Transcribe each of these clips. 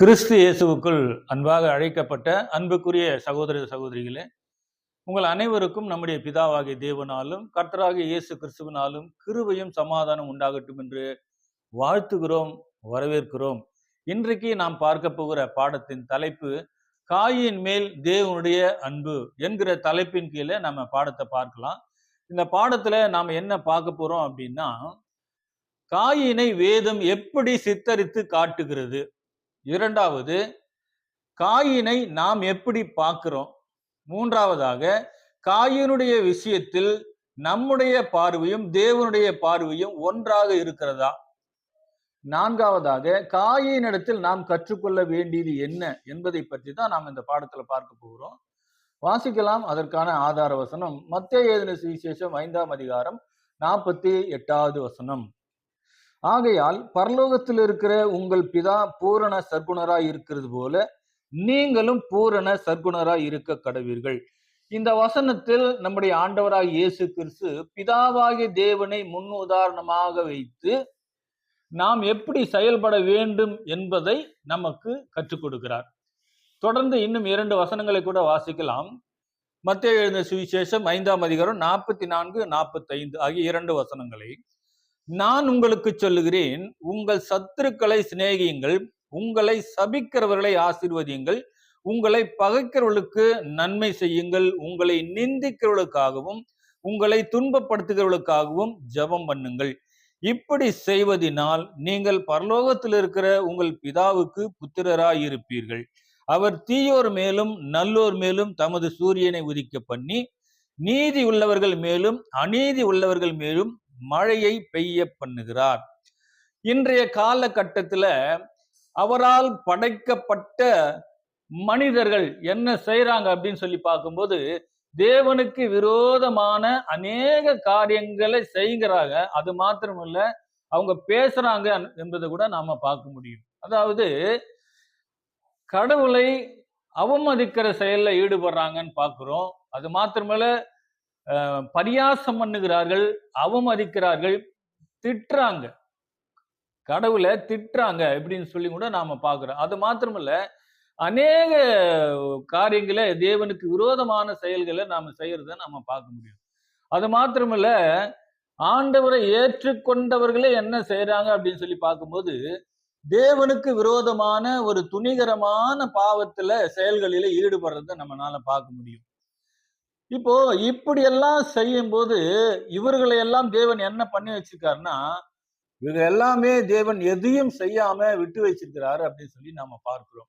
கிறிஸ்து இயேசுவுக்குள் அன்பாக அழைக்கப்பட்ட அன்புக்குரிய சகோதர சகோதரிகளே, உங்கள் அனைவருக்கும் நம்முடைய பிதாவாகிய தேவனாலும் கர்த்தராகிய இயேசு கிறிஸ்துவினாலும் கிருபையும் சமாதானம் உண்டாகட்டும் என்று வாழ்த்துகிறோம், வரவேற்கிறோம். இன்றைக்கு நாம் பார்க்க போகிற பாடத்தின் தலைப்பு காயின் மேல் தேவனுடைய அன்பு என்கிற தலைப்பின் கீழே நம்ம பாடத்தை பார்க்கலாம். இந்த பாடத்துல நாம என்ன பார்க்க போறோம் அப்படின்னா, காயினை வேதம் எப்படி சித்தரித்து காட்டுகிறது, இரண்டாவது காயினை நாம் எப்படி பார்க்கிறோம், மூன்றாவதாக காயினுடைய விஷயத்தில் நம்முடைய பார்வையும் தேவனுடைய பார்வையும் ஒன்றாக இருக்கிறதா, நான்காவதாக காயினிடத்தில் நாம் கற்றுக்கொள்ள வேண்டியது என்ன என்பதை பற்றி தான் நாம் இந்த பாடத்துல பார்க்க போகிறோம். வாசிக்கலாம். அதற்கான ஆதார வசனம் மத்தேயு எழுதின சுவிசேஷம் 5ஆம் அதிகாரம் 48வது வசனம். ஆகையால் பரலோகத்தில் இருக்கிற உங்கள் பிதா பூரண சற்குணராய் இருக்கிறது போல நீங்களும் பூரண சற்குணராய் இருக்க கடவீர்கள். இந்த வசனத்தில் நம்முடைய ஆண்டவராக இயேசு கிறிஸ்து பிதாவாகிய தேவனை முன் உதாரணமாக வைத்து நாம் எப்படி செயல்பட வேண்டும் என்பதை நமக்கு கற்றுக் கொடுக்கிறார். தொடர்ந்து இன்னும் 2 வசனங்களை கூட வாசிக்கலாம். மத்தேயு எழுதின சுவிசேஷம் 5ஆம் அதிகாரம் 44, 45 ஆகிய 2 வசனங்களை. நான் உங்களுக்கு சொல்லுகிறேன், உங்கள் சத்துருக்களை சிநேகியுங்கள், உங்களை சபிக்கிறவர்களை ஆசீர்வதியுங்கள், உங்களை பகைக்கிறவர்களுக்கு நன்மை செய்யுங்கள், உங்களை நிந்திக்கிறவர்களுக்காகவும் உங்களை துன்பப்படுத்துகிறவர்களுக்காகவும் ஜெபம் பண்ணுங்கள். இப்படி செய்வதினால் நீங்கள் பரலோகத்தில் இருக்கிற உங்கள் பிதாவுக்கு புத்திரராய் இருப்பீர்கள். அவர் தீயோர் மேலும் நல்லோர் மேலும் தமது சூரியனை உதிக்க பண்ணி நீதி உள்ளவர்கள் மேலும் அநீதி உள்ளவர்கள் மேலும் மழையை பெய்ய பண்ணுகிறார். இன்றைய காலகட்டத்துல அவரால் படைக்கப்பட்ட மனிதர்கள் என்ன செய்யறாங்க அப்படின்னு சொல்லி பார்க்கும்போது, தேவனுக்கு விரோதமான அநேக காரியங்களை செய்கிறாங்க. அது மாத்திரமல்ல, அவங்க பேசுறாங்க என்பதை கூட நாம பார்க்க முடியும். அதாவது கடவுளை அவமதிக்கிற செயல்ல ஈடுபடுறாங்கன்னு பார்க்கிறோம். அது மாத்திரமல்ல, பரியாசம் பண்ணுகிறார்கள், அவமதிக்கிறார்கள், திட்டுறாங்க, கடவுளை திட்டுறாங்க இப்படின்னு சொல்லி கூட நாம பார்க்கிறோம். அது மாத்திரமல்ல, அநேக காரியங்களை தேவனுக்கு விரோதமான செயல்களை நாம செய்யறத நாம பார்க்க முடியும். அது மாத்திரமல்ல, ஆண்டவரை ஏற்றுக்கொண்டவர்களே என்ன செய்யறாங்க அப்படின்னு சொல்லி பார்க்கும்போது, தேவனுக்கு விரோதமான ஒரு துணிகரமான பாவத்துல செயல்களில ஈடுபடுறத நம்மளால பார்க்க முடியும். இப்போ இப்படியெல்லாம் செய்யும் போது இவர்களை எல்லாம் தேவன் என்ன பண்ணி வச்சிருக்காருன்னா, இவங்க எல்லாமே தேவன் எதையும் செய்யாம விட்டு வச்சிருக்கிறாரு அப்படின்னு சொல்லி நாம பார்க்கிறோம்.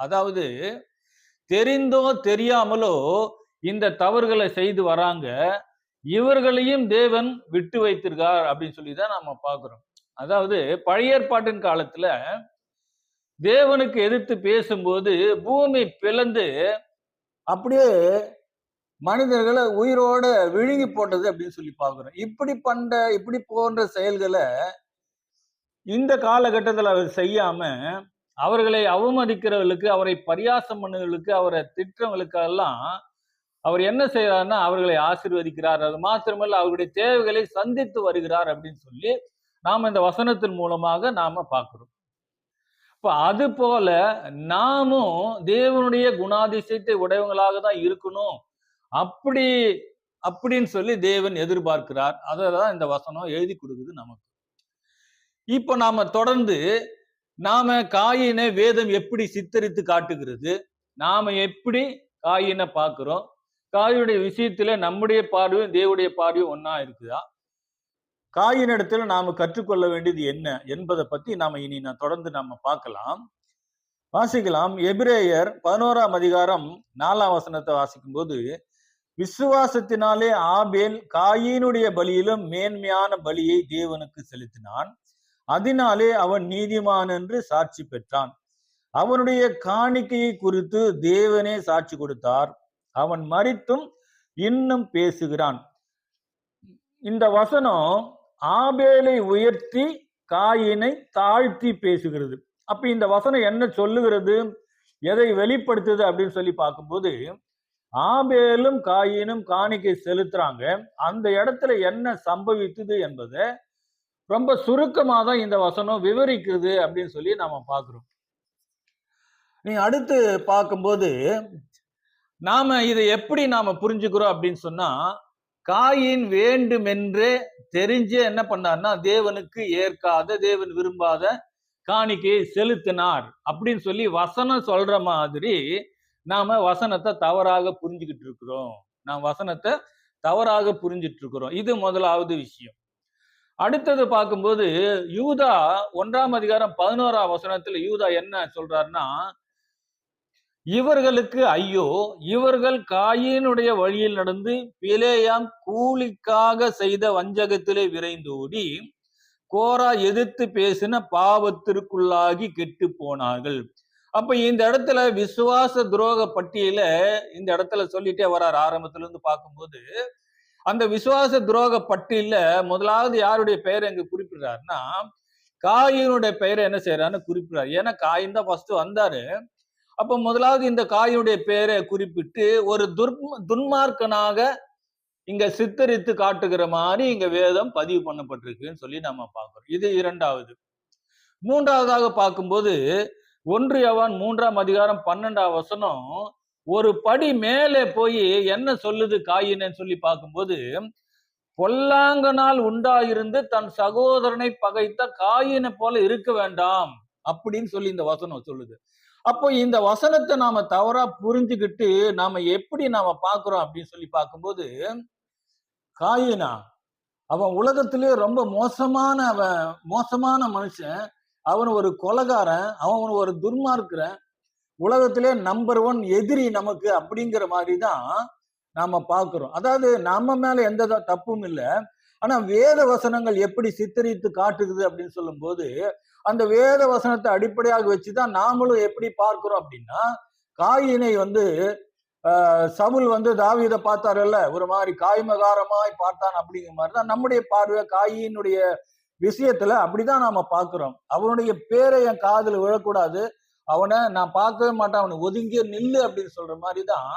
அதாவது தெரிந்தோ தெரியாமலோ இந்த தவறுகளை செய்து வராங்க, இவர்களையும் தேவன் விட்டு வைத்திருக்கார் அப்படின்னு சொல்லிதான் நாம பார்க்கிறோம். அதாவது பழைய ஏற்பாட்டின் காலத்துல தேவனுக்கு எதிர்த்து பேசும்போது பூமி பிளந்து அப்படியே மனிதர்களை உயிரோட விழுங்கி போட்டது அப்படின்னு சொல்லி பார்க்கிறோம். இப்படி போன்ற செயல்களை இந்த காலகட்டத்தில் அவர் செய்யாம, அவர்களை அவமதிக்கிறவர்களுக்கு, அவரை பரியாசம் பண்ணுவர்களுக்கு, அவரை திட்டவங்களுக்கு எல்லாம் அவர் என்ன செய்யறாருன்னா அவர்களை ஆசீர்வதிக்கிறார். அது மாத்திரமல்ல, அவருடைய தேவைகளை சந்தித்து வருகிறார் அப்படின்னு சொல்லி நாம இந்த வசனத்தின் மூலமாக நாம பார்க்கிறோம். இப்ப அது போல நாமும் தேவனுடைய குணாதிசயத்தை உடையவங்களாக தான் இருக்கணும் அப்படின்னு சொல்லி தேவன் எதிர்பார்க்கிறார். அதான் இந்த வசனம் எழுதி கொடுக்குது நமக்கு. இப்போ நாம தொடர்ந்து காயினை வேதம் எப்படி சித்தரித்து காட்டுகிறது, நாம எப்படி காயினை பார்க்கிறோம், காயினுடைய விஷயத்துல நம்முடைய பார்வையும் தேவனுடைய பார்வையும் ஒன்னா இருக்குதா, காயினிடத்துல நாம கற்றுக்கொள்ள வேண்டியது என்ன என்பதை பத்தி நாம இனி தொடர்ந்து நாம பார்க்கலாம். வாசிக்கலாம். எபிரேயர் 11ஆம் அதிகாரம் 4ஆம் வசனத்தை வாசிக்கும் போது, விசுவாசத்தினாலே ஆபேல் காயினுடைய பலியிலும் மேன்மையான பலியை தேவனுக்கு செலுத்தினான், அதனாலே அவன் நீதிமான் என்று சாட்சி பெற்றான். அவனுடைய காணிக்கையை குறித்து தேவனே சாட்சி கொடுத்தார், அவன் மரித்தும் இன்னும் பேசுகிறான். இந்த வசனம் ஆபேலை உயர்த்தி காயினை தாழ்த்தி பேசுகிறது. அப்ப இந்த வசனம் என்ன சொல்லுகிறது, எதை வெளிப்படுத்துது அப்படின்னு சொல்லி பார்க்கும்போது, ஆபேலும் காயினும் காணிக்கை செலுத்துறாங்க, அந்த இடத்துல என்ன சம்பவித்தது என்பதை ரொம்ப சுருக்கமாக தான் இந்த வசனம் விவரிக்கிறது அப்படின்னு சொல்லி நாம பார்க்கிறோம். நீ அடுத்து பார்க்கும்போது நாம இதை எப்படி நாம புரிஞ்சுக்கிறோம் அப்படின்னு சொன்னா, காயின் வேண்டுமென்றே தெரிஞ்சே என்ன பண்ணார்னா, தேவனுக்கு ஏற்காத, தேவன் விரும்பாத காணிக்கையை செலுத்தினார் அப்படின்னு சொல்லி வசனம் சொல்ற மாதிரி நாம வசனத்தை தவறாக புரிஞ்சுக்கிட்டு இருக்கிறோம். நாம் வசனத்தை தவறாக புரிஞ்சிட்டு இருக்கிறோம். இது முதலாவது விஷயம். அடுத்தது பார்க்கும்போது யூதா 1 வசனத்துல யூதா என்ன சொல்றாருன்னா, இவர்களுக்கு ஐயோ, இவர்கள் காயினுடைய வழியில் நடந்து பிலேயாம் கூலிக்காக செய்த வஞ்சகத்திலே விரைந்தோடி கோரா எதிர்த்து பேசின பாவத்திற்குள்ளாகி கெட்டு போனார்கள். அப்ப இந்த இடத்துல விசுவாச துரோக பட்டியல இந்த இடத்துல சொல்லிட்டே வர்றார். ஆரம்பத்துல இருந்து பார்க்கும்போது அந்த விசுவாச துரோக பட்டியல முதலாவது யாருடைய பெயரை இங்க குறிப்பிடுறாருன்னா, காயினுடைய பெயரை என்ன செய்யறாருன்னு குறிப்பிடுறாரு. ஏன்னா காயின் தான் ஃபர்ஸ்ட் வந்தாரு. அப்ப முதலாவது இந்த காயினுடைய பெயரை குறிப்பிட்டு ஒரு துன்மார்க்கனாக இங்க சித்தரித்து காட்டுகிற மாதிரி இங்க வேதம் பதிவு பண்ணப்பட்டிருக்குன்னு சொல்லி நம்ம பார்க்கிறோம். இது இரண்டாவது. மூன்றாவதாக பார்க்கும்போது 1 யோவான் 3:12 ஒரு படி மேலே போய் என்ன சொல்லுது காயின்னு சொல்லி பார்க்கும்போது, பொல்லாங்கனால் உண்டாயிருந்து தன் சகோதரனை பகைத்த காயினை போல இருக்க வேண்டாம் அப்படின்னு சொல்லி இந்த வசனம் சொல்லுது. அப்போ இந்த வசனத்தை நாம தவறா புரிஞ்சுக்கிட்டு நாம எப்படி நாம பார்க்கிறோம் அப்படின்னு சொல்லி பார்க்கும்போது, காயினா அவன் உலகத்திலேயே ரொம்ப மோசமான மனுஷன், அவன் ஒரு கொலைகாரன், அவன் ஒரு துன்மார்க்கன், உலகத்திலே நம்பர் 1 எதிரி நமக்கு அப்படிங்கிற மாதிரி தான் நாம பார்க்கிறோம். அதாவது நம்ம மேல எந்த தப்பும் இல்லை. ஆனா வேத வசனங்கள் எப்படி சித்தரித்து காட்டுகிறது அப்படின்னு சொல்லும் போது, அந்த வேத வசனத்தை அடிப்படையாக வச்சுதான் நாமளும் எப்படி பார்க்கிறோம் அப்படின்னா, காயினை சவுல் தாவீதை பார்த்தாருல்ல, ஒரு மாதிரி காய்மகாரமாய் பார்த்தான் அப்படிங்கிற மாதிரிதான் நம்முடைய பார்வை காயினுடைய விஷயத்துல அப்படிதான் நாம பார்க்கிறோம். அவனுடைய பேரை என் காதுல விழக்கூடாது, அவனை நான் பார்க்கவே மாட்டேன், அவனை ஒதுங்கிய நில்லு அப்படின்னு சொல்ற மாதிரிதான்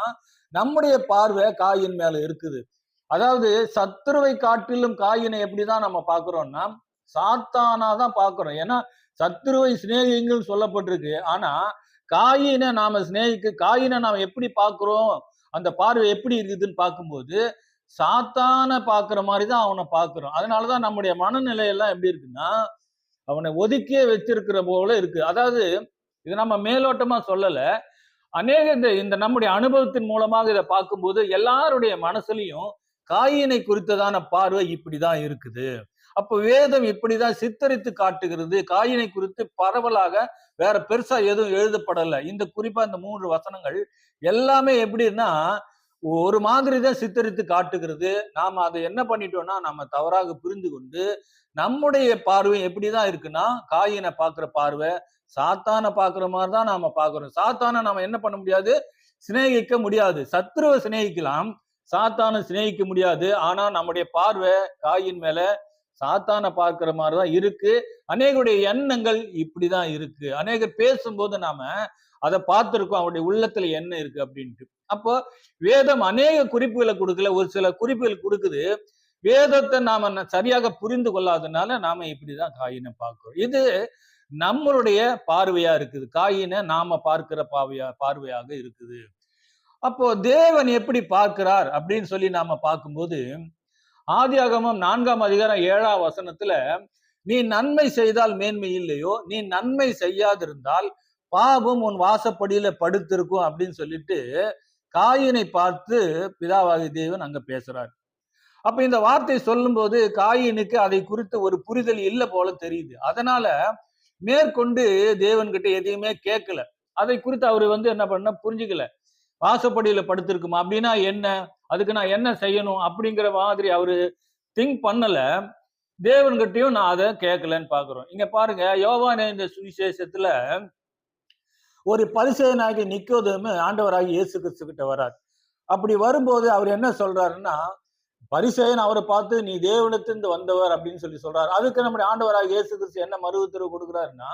நம்முடைய பார்வை காயின் மேல இருக்குது. அதாவது சத்துருவை காட்டிலும் காயினை எப்படிதான் நம்ம பார்க்கிறோம்னா சாத்தானா தான் பார்க்கிறோம். ஏன்னா சத்துருவை சிநேகிங்கள் சொல்லப்பட்டிருக்கு. ஆனா காயினை நாம எப்படி பார்க்கிறோம், அந்த பார்வை எப்படி இருக்குதுன்னு பார்க்கும்போது சாத்தான பார்க்கிற மாதிரிதான் அவனை பார்க்கிறோம். அதனாலதான் நம்முடைய மனநிலையெல்லாம் எப்படி இருக்குன்னா, அவனை ஒதுக்கியே வச்சிருக்கிற போல இருக்கு. அதாவது இது நம்ம மேலோட்டமா சொல்லல, அநேக இந்த நம்முடைய அனுபவத்தின் மூலமாக இதை பார்க்கும்போது எல்லாருடைய மனசுலையும் காயினை குறித்ததான பார்வை இப்படிதான் இருக்குது. அப்ப வேதம் இப்படிதான் சித்தரித்து காட்டுகிறது. காயினை குறித்து பரவலாக வேற பெருசா எதுவும் எழுதப்படலை. இந்த குறிப்பா இந்த 3 வசனங்கள் எல்லாமே எப்படின்னா ஒரு மாதிரி தான் சித்தரித்து காட்டுகிறது. நாம அதை என்ன பண்ணிட்டோம்னா நம்ம தவறாக புரிந்து கொண்டு நம்முடைய பார்வை எப்படிதான் இருக்குன்னா, காயினை பார்க்கிற பார்வை சாத்தான பார்க்கிற மாதிரி தான் நாம பார்க்கிறோம். சாத்தான நாம என்ன பண்ண முடியாது, சிநேகிக்க முடியாது. சத்ருவை சிநேகிக்கலாம், சாத்தான சிநேகிக்க முடியாது. ஆனா நம்முடைய பார்வை காயின் மேல சாத்தான பார்க்கிற மாதிரிதான் இருக்கு. அநேகருடைய எண்ணங்கள் இப்படிதான் இருக்கு. அநேகர் பேசும்போது நாம அதை பார்த்திருக்கோம், அவருடைய உள்ளத்துல என்ன இருக்கு அப்படின்ட்டு. அப்போ வேதம் அநேக குறிப்புகளை கொடுக்கல, ஒரு சில குறிப்புகள் கொடுக்குது. வேதத்தை நாம சரியாக புரிந்து கொள்ளாதனால நாம இப்படிதான் காயினை பார்க்கிறோம். இது நம்மளுடைய பார்வையா இருக்குது. காயினை நாம பார்க்கிற பார்வையாக இருக்குது. அப்போ தேவன் எப்படி பார்க்கிறார் அப்படின்னு சொல்லி நாம பார்க்கும்போது, ஆதியாகமம் 4:7 நீ நன்மை செய்தால் மேன்மை இல்லையோ, நீ நன்மை செய்யாதிருந்தால் பாவம் உன் வாசப்படியில படுத்திருக்கும் அப்படின்னு சொல்லிட்டு காயினை பார்த்து பிதாவாகிய தேவன் அங்க பேசுறார். அப்ப இந்த வார்த்தை சொல்லும் போது காயினுக்கு அதை குறித்த ஒரு புரிதல் இல்லை போல தெரியுது. அதனால மேற்கொண்டு தேவன் கிட்ட எதையுமே கேட்கல. அதை குறித்து அவரு என்ன பண்ண புரிஞ்சுக்கல. வாசப்படியில படுத்திருக்குமா அப்படின்னா என்ன, அதுக்கு நான் என்ன செய்யணும் அப்படிங்கிற மாதிரி அவரு திங்க் பண்ணல. தேவன்கிட்டயும் நான் அதை கேட்கலன்னு பாக்குறோம். இங்க பாருங்க, யோவான் இந்த சுவிசேஷத்துல ஒரு பரிசேயனாகிய நிக்கோதேமு ஆண்டவராகிய இயேசு கிறிஸ்து கிட்ட வர்றார். அப்படி வரும்போது அவர் என்ன சொல்றாருன்னா, பரிசேயன் அவரை பார்த்து நீ தேவனிடத்திலிருந்து வந்தவர் அப்படின்னு சொல்லி சொல்றாரு. அதுக்கு நம்முடைய ஆண்டவராகிய இயேசு கிறிஸ்து என்ன மறு உத்தரவு கொடுக்குறாருன்னா,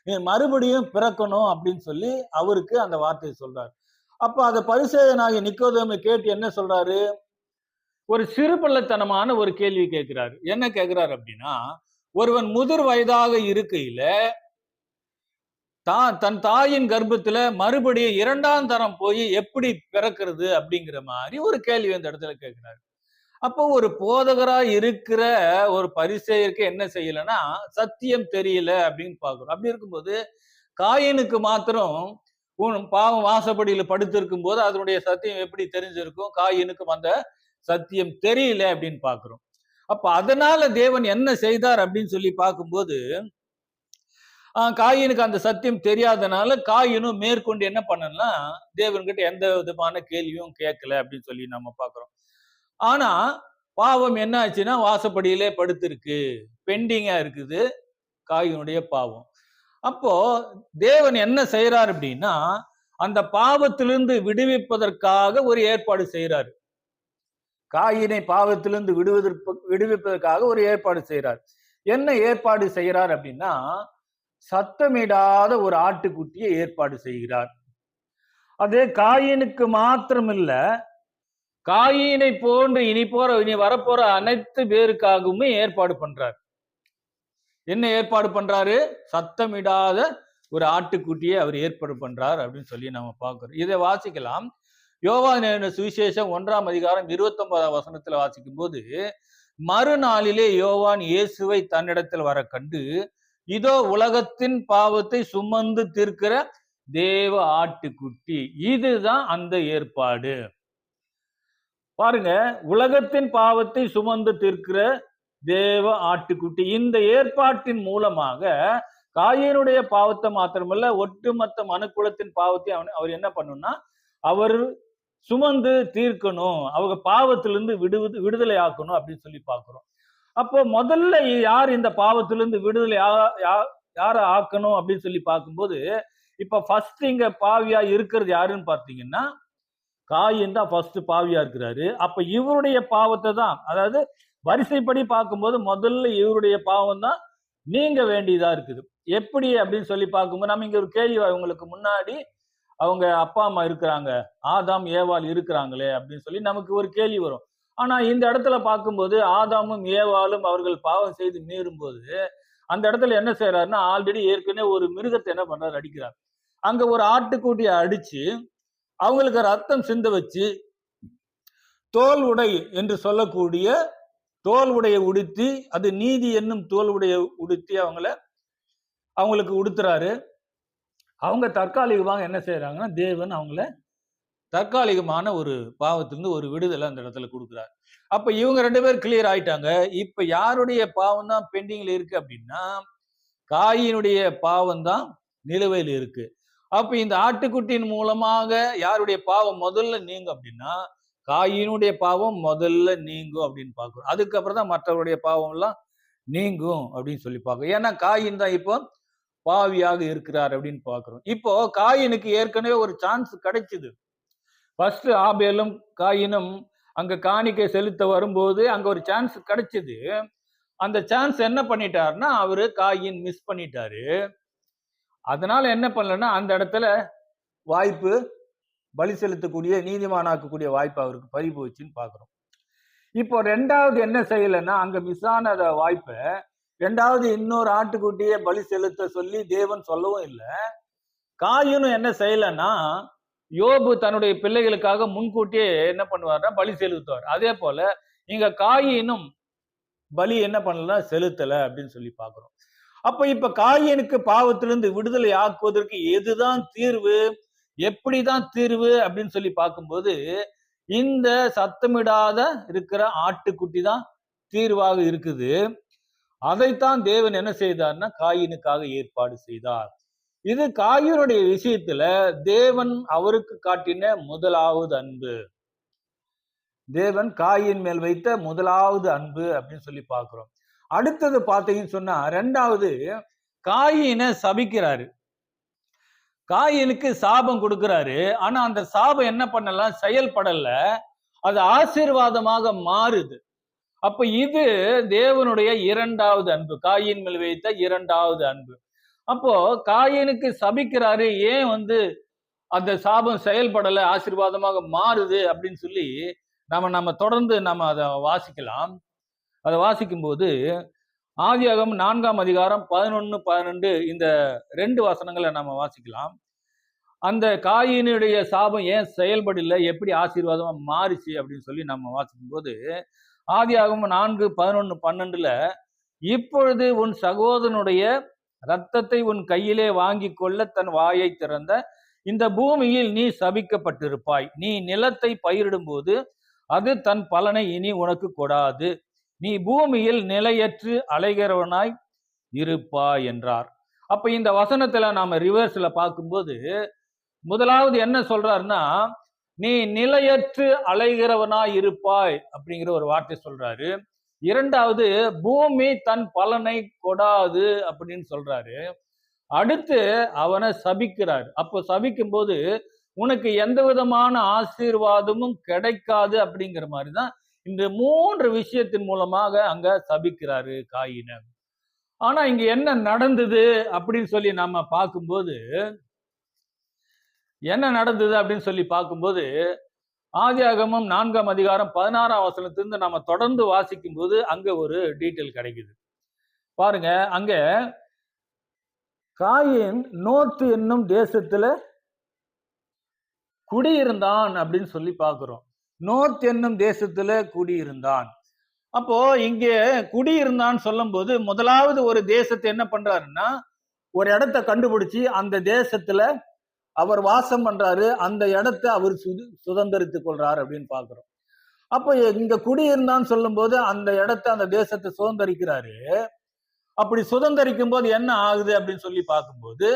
நீ மறுபடியும் பிறக்கணும் அப்படின்னு சொல்லி அவருக்கு அந்த வார்த்தையை சொல்றாரு. அப்ப அந்த பரிசேயனாகிய நிக்கோதேமு கேட்டு என்ன சொல்றாரு, ஒரு சிறுபள்ளத்தனமான ஒரு கேள்வி கேட்கிறாரு. என்ன கேட்கிறாரு அப்படின்னா, ஒருவன் முதிர் வயதாக இருக்கையில தன் தாயின் கர்ப்பத்துல மறுபடியும் 2ஆம் தரம் போய் எப்படி பிறக்கிறது அப்படிங்கிற மாதிரி ஒரு கேள்வி அந்த இடத்துல கேட்கிறாரு. அப்போ ஒரு போதகரா இருக்கிற ஒரு பரிசேயருக்கு என்ன செய்யலைன்னா சத்தியம் தெரியல அப்படின்னு பாக்குறோம். அப்படி இருக்கும்போது காயினுக்கு மாத்திரம் பாவம் வாசப்படியில படுத்திருக்கும் போது அதனுடைய சத்தியம் எப்படி தெரிஞ்சிருக்கும்? காயினுக்கும் அந்த சத்தியம் தெரியல அப்படின்னு பாக்குறோம். அப்ப அதனால தேவன் என்ன செய்தார் அப்படின்னு சொல்லி பார்க்கும்போது காயினுக்கு அந்த சத்தியம் தெரியாதனால காயினும் மேற்கொண்டு என்ன பண்ணனா தேவன்கிட்ட எந்த விதமான கேள்வியும் கேட்கல அப்படின்னு சொல்லி நம்ம பாக்குறோம். ஆனா பாவம் என்ன ஆச்சுன்னா வாசப்படியிலே படுத்திருக்கு, பெண்டிங்கா இருக்குது காயினுடைய பாவம். அப்போ தேவன் என்ன செய்யறாரு அப்படின்னா அந்த பாவத்திலிருந்து விடுவிப்பதற்காக ஒரு ஏற்பாடு செய்யறாரு. காயினை பாவத்திலிருந்து விடுவிப்பதற்காக ஒரு ஏற்பாடு செய்யறார். என்ன ஏற்பாடு செய்யறார் அப்படின்னா சத்தமிடாத ஒரு ஆட்டுக்குட்டியை ஏற்பாடு செய்கிறார். அது காயினுக்கு மாத்திரமில்ல, காயினை போன்று இனி வரப்போற அனைத்து பேருக்காகவும் ஏற்பாடு பண்றார். என்ன ஏற்பாடு பண்றாரு? சத்தமிடாத ஒரு ஆட்டுக்குட்டியை அவர் ஏற்பாடு பண்றார் அப்படின்னு சொல்லி நம்ம பார்க்கிறோம். இதை வாசிக்கலாம். யோவான் சுவிசேஷம் 1ஆம் அதிகாரம் 29ஆம் வசனத்துல வாசிக்கும் போது மறுநாளிலே யோவான் இயேசுவை தன்னிடத்தில் வர கண்டு, இதோ உலகத்தின் பாவத்தை சுமந்து தீர்க்கிற தேவ ஆட்டுக்குட்டி. இதுதான் அந்த ஏற்பாடு. பாருங்க, உலகத்தின் பாவத்தை சுமந்து தீர்க்கிற தேவ ஆட்டுக்குட்டி. இந்த ஏற்பாட்டின் மூலமாக காயினுடைய பாவத்தை மாத்திரமல்ல, ஒட்டுமொத்த மனுக்குலத்தின் பாவத்தை அவர் என்ன பண்ணணும்னா அவர் சுமந்து தீர்க்கணும், அவங்க பாவத்திலிருந்து விடுதலை ஆக்கணும் அப்படின்னு சொல்லி பார்க்கிறோம். அப்போ முதல்ல யார் இந்த பாவத்திலிருந்து விடுதலை யார ஆக்கணும் அப்படின்னு சொல்லி பார்க்கும்போது இப்ப ஃபர்ஸ்ட் இங்க பாவியா இருக்கிறது யாருன்னு பார்த்தீங்கன்னா காயின் தான் ஃபர்ஸ்ட் பாவியா இருக்கிறாரு. அப்ப இவருடைய பாவத்தை தான், அதாவது வரிசைப்படி பார்க்கும்போது முதல்ல இவருடைய பாவம் தான் நீங்க வேண்டியதா இருக்குது. எப்படி அப்படின்னு சொல்லி பார்க்கும்போது நம்ம இங்க ஒரு கேள்வி, அவங்களுக்கு முன்னாடி அவங்க அப்பா அம்மா இருக்கிறாங்க, ஆதாம் ஏவாள் இருக்கிறாங்களே அப்படின்னு சொல்லி நமக்கு ஒரு கேள்வி வரும். ஆனா இந்த இடத்துல பார்க்கும்போது ஆதாமும் ஏவாளும் அவர்கள் பாவம் செய்து மீறும் போது அந்த இடத்துல என்ன செய்யறாருன்னா ஆல்ரெடி ஏற்கனவே ஒரு மிருகத்தை என்ன பண்றாரு, அடிக்கிறார். அங்க ஒரு ஆட்டுக்குட்டியை அடிச்சு அவங்களுக்கு ரத்தம் சிந்த வச்சு தோல் உடை என்று சொல்லக்கூடிய தோல் உடையை உடுத்தி, அது நீதி என்னும் தோல் உடையை உடுத்தி அவங்களுக்கு உடுத்துறாரு. அவங்க தற்காலிகமாக என்ன செய்யறாங்கன்னா தேவன் அவங்கள தற்காலிகமான ஒரு பாவத்திலிருந்து ஒரு விடுதலை அந்த இடத்துல கொடுக்குறாரு. அப்ப இவங்க 2 பேர் கிளியர் ஆயிட்டாங்க. இப்ப யாருடைய பாவம் தான் பெண்டிங்ல இருக்கு அப்படின்னா காயினுடைய பாவம் தான் நிலுவையில் இருக்கு. அப்ப இந்த ஆட்டுக்குட்டியின் மூலமாக யாருடைய பாவம் முதல்ல நீங்கும் அப்படின்னா காயினுடைய பாவம் முதல்ல நீங்கும் அப்படின்னு பார்க்கிறோம். அதுக்கப்புறம் தான் மற்றவருடைய பாவம் எல்லாம் நீங்கும் அப்படின்னு சொல்லி பார்க்கிறோம். ஏன்னா காயின் தான் இப்போ பாவியாக இருக்கிறார் அப்படின்னு பார்க்கிறோம். இப்போ காயினுக்கு ஏற்கனவே ஒரு சான்ஸ் கிடைச்சது. ஃபர்ஸ்ட் ஆபேலும் காயினும் அங்க காணிக்கை செலுத்த வரும்போது அங்க ஒரு சான்ஸ் கிடைச்சது. அந்த சான்ஸ் என்ன பண்ணிட்டாருன்னா அவரு காயின் மிஸ் பண்ணிட்டாரு. அதனால என்ன பண்ணலன்னா அந்த இடத்துல வாய்ப்பு பலி செலுத்தக்கூடிய நீதிமானாக்கக்கூடிய வாய்ப்பு அவருக்கு பறி போச்சுன்னு பாக்குறோம். இப்போ 2வது என்ன செய்யலைன்னா அங்க மிஸ் ஆன வாய்ப்பை 2வது இன்னொரு ஆட்டுக்குட்டியை பலி செலுத்த சொல்லி தேவன் சொல்லவும் இல்லை. காயினும் என்ன செய்யலைன்னா யோபு தன்னுடைய பிள்ளைகளுக்காக முன்கூட்டியே என்ன பண்ணுவார்னா பலி செலுத்துவார். அதே போல இங்க காயினும் பலி என்ன பண்ணல, செலுத்தல அப்படின்னு சொல்லி பாக்குறோம். அப்ப இப்ப காயினுக்கு பாவத்திலிருந்து விடுதலை ஆக்குவதற்கு எதுதான் தீர்வு, எப்படிதான் தீர்வு அப்படின்னு சொல்லி பார்க்கும்போது இந்த சத்தமிடாத இருக்கிற ஆட்டுக்குட்டி தான் தீர்வாக இருக்குது. அதைத்தான் தேவன் என்ன செய்தார்னா காயினுக்காக ஏற்பாடு செய்தார். இது காயினுடைய விஷயத்துல தேவன் அவருக்கு காட்டின முதலாவது அன்பு, தேவன் காயின் மேல் வைத்த முதலாவது அன்பு அப்படின்னு சொல்லி பார்க்கிறோம். அடுத்தது பார்த்தீங்கன்னு சொன்னா 2வது காயினை சபிக்கிறாரு, காயினுக்கு சாபம் கொடுக்கிறாரு. ஆனா அந்த சாபம் என்ன பண்ணலாம், செயல்படல, அது ஆசீர்வாதமாக மாறுது. அப்ப இது தேவனுடைய 2வது அன்பு, காயின் மேல் வைத்த 2வது அன்பு. அப்போ காயினுக்கு சபிக்கிறாரு, ஏன் அந்த சாபம் செயல்படல ஆசீர்வாதமாக மாறுது அப்படின்னு சொல்லி நம்ம தொடர்ந்து நம்ம அதை வாசிக்கலாம். அதை வாசிக்கும் போது ஆதியாகமம் 4ஆம் அதிகாரம் 11, 12 இந்த 2 வசனங்களை நம்ம வாசிக்கலாம். அந்த காயினுடைய சாபம் ஏன் செயல்படல, எப்படி ஆசீர்வாதமா மாறிச்சு அப்படின்னு சொல்லி நம்ம வாசிக்கும் போது, ஆதியாகமம் 4, 11, 12ல இப்பொழுது உன் சகோதரனுடைய இரத்தத்தை உன் கையிலே வாங்கி கொள்ள தன் வாயை திறந்த இந்த பூமியில் நீ சபிக்கப்பட்டிருப்பாய். நீ நிலத்தை பயிரிடும் போது அது தன் பலனை இனி உனக்கு கொடாது. நீ பூமியில் நிலையற்று அலைகிறவனாய் இருப்பாய் என்றார். அப்ப இந்த வசனத்துல நாம ரிவர்ஸ்ல பார்க்கும்போது முதலாவது என்ன சொல்றாருன்னா, நீ நிலையற்று அலைகிறவனாய் இருப்பாய் அப்படிங்கிற ஒரு வார்த்தை சொல்றாரு. இரண்டாவது, பூமி தன் பலனை கொடாது அப்படின்னு சொல்றாரு. அடுத்து அவனை சபிக்கிறார். அப்போ சபிக்கும் போது உனக்கு எந்த விதமான ஆசீர்வாதமும் கிடைக்காது அப்படிங்கிற மாதிரிதான் இந்த 3 விஷயத்தின் மூலமாக அங்க சபிக்கிறாரு காயின. ஆனா இங்க என்ன நடந்தது அப்படின்னு சொல்லி நம்ம பார்க்கும்போது, என்ன நடந்தது அப்படின்னு சொல்லி பார்க்கும்போது, ஆதியாகமம் 4ஆம் அதிகாரம் 16ஆம் வசனத்திலிருந்து நம்ம தொடர்ந்து வாசிக்கும் போது அங்க ஒரு டீட்டெயில் கிடைக்குது. பாருங்க, அங்க காயின் நோத்து என்னும் தேசத்துல குடியிருந்தான் அப்படின்னு சொல்லி பார்க்கிறோம். நோர்த் என்னும் தேசத்துல குடியிருந்தான். அப்போ இங்க குடியிருந்தான்னு சொல்லும் போது முதலாவது ஒரு தேசத்தை என்ன பண்றாருன்னா, ஒரு இடத்தை கண்டுபிடிச்சு அந்த தேசத்துல அவர் வாசம் பண்றாரு, அந்த இடத்தை அவர் சுதந்திரித்துக் கொள்றாரு அப்படின்னு பாக்குறோம். அப்போ இங்க குடியிருந்தான்னு சொல்லும் போது அந்த இடத்தை அந்த தேசத்தை சுதந்திரிக்கிறாரு. அப்படி சுதந்திரிக்கும் போது என்ன ஆகுது அப்படின்னு சொல்லி பார்க்கும்போது,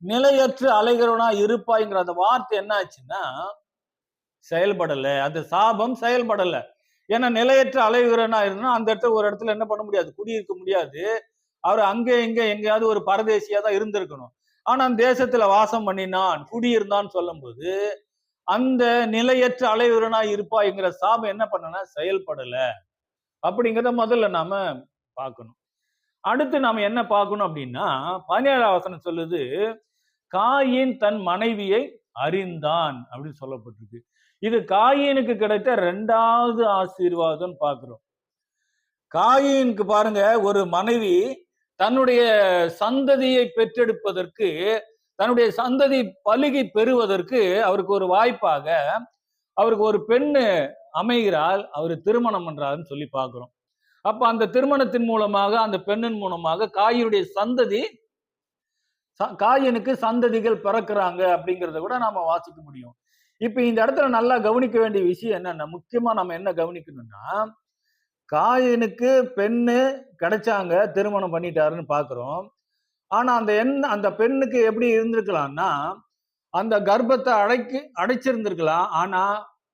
நிலையற்று அலைகிறவனா இருப்பாய்ங்கிற அந்த வார்த்தை என்ன ஆச்சுன்னா செயல்படல. அந்த சாபம் செயல்படல. ஏன்னா நிலையற்ற அலைகிறவனா இருந்தா அந்த இடத்துல ஒரு இடத்துல என்ன பண்ண முடியாது, குடியிருக்க முடியாது. அவர் அங்கே இங்க எங்கேயாவது ஒரு பரதேசியா தான் இருந்திருக்கணும். ஆனா அந்த தேசத்துல வாசம் பண்ணினான், குடியிருந்தான்னு சொல்லும் போது அந்த நிலையற்ற அலைகிறவனா இருப்பாய்ங்கிற சாபம் என்ன பண்ணனா செயல்படல அப்படிங்கிறத முதல்ல நாம பார்க்கணும். அடுத்து நாம என்ன பார்க்கணும் அப்படின்னா, 17ஆம் வசனம் சொல்லுது, காயின் தன் மனைவியை அறிந்தான் அப்படின்னு சொல்லப்பட்டிருக்கு. இது காயினுக்கு கிடைத்த 2வது ஆசீர்வாதம் பார்க்கிறோம். காயினுக்கு பாருங்க, ஒரு மனைவி தன்னுடைய சந்ததியை பெற்றெடுப்பதற்கு, தன்னுடைய சந்ததி பலுகி பெறுவதற்கு அவருக்கு ஒரு வாய்ப்பாக அவருக்கு ஒரு பெண்ணு அமைகிறாள், அவர் திருமணம் பண்றாருன்னு சொல்லி பார்க்கிறோம். அப்ப அந்த திருமணத்தின் மூலமாக, அந்த பெண்ணின் மூலமாக காயினுடைய சந்ததி, காயினுக்கு சந்ததிகள் பிறக்கிறாங்க அப்படிங்கிறத கூட நாம வாசிக்க முடியும். இப்ப இந்த இடத்துல நல்லா கவனிக்க வேண்டிய விஷயம் என்னன்னா, முக்கியமா நம்ம என்ன கவனிக்கணும்னா, காயினுக்கு பெண்ணு கிடைச்சாங்க, திருமணம் பண்ணிட்டாருன்னு பாக்குறோம். ஆனா அந்த பெண்ணுக்கு எப்படி இருந்திருக்கலாம்னா, அந்த கர்ப்பத்தை அடைச்சிருந்திருக்கலாம். ஆனா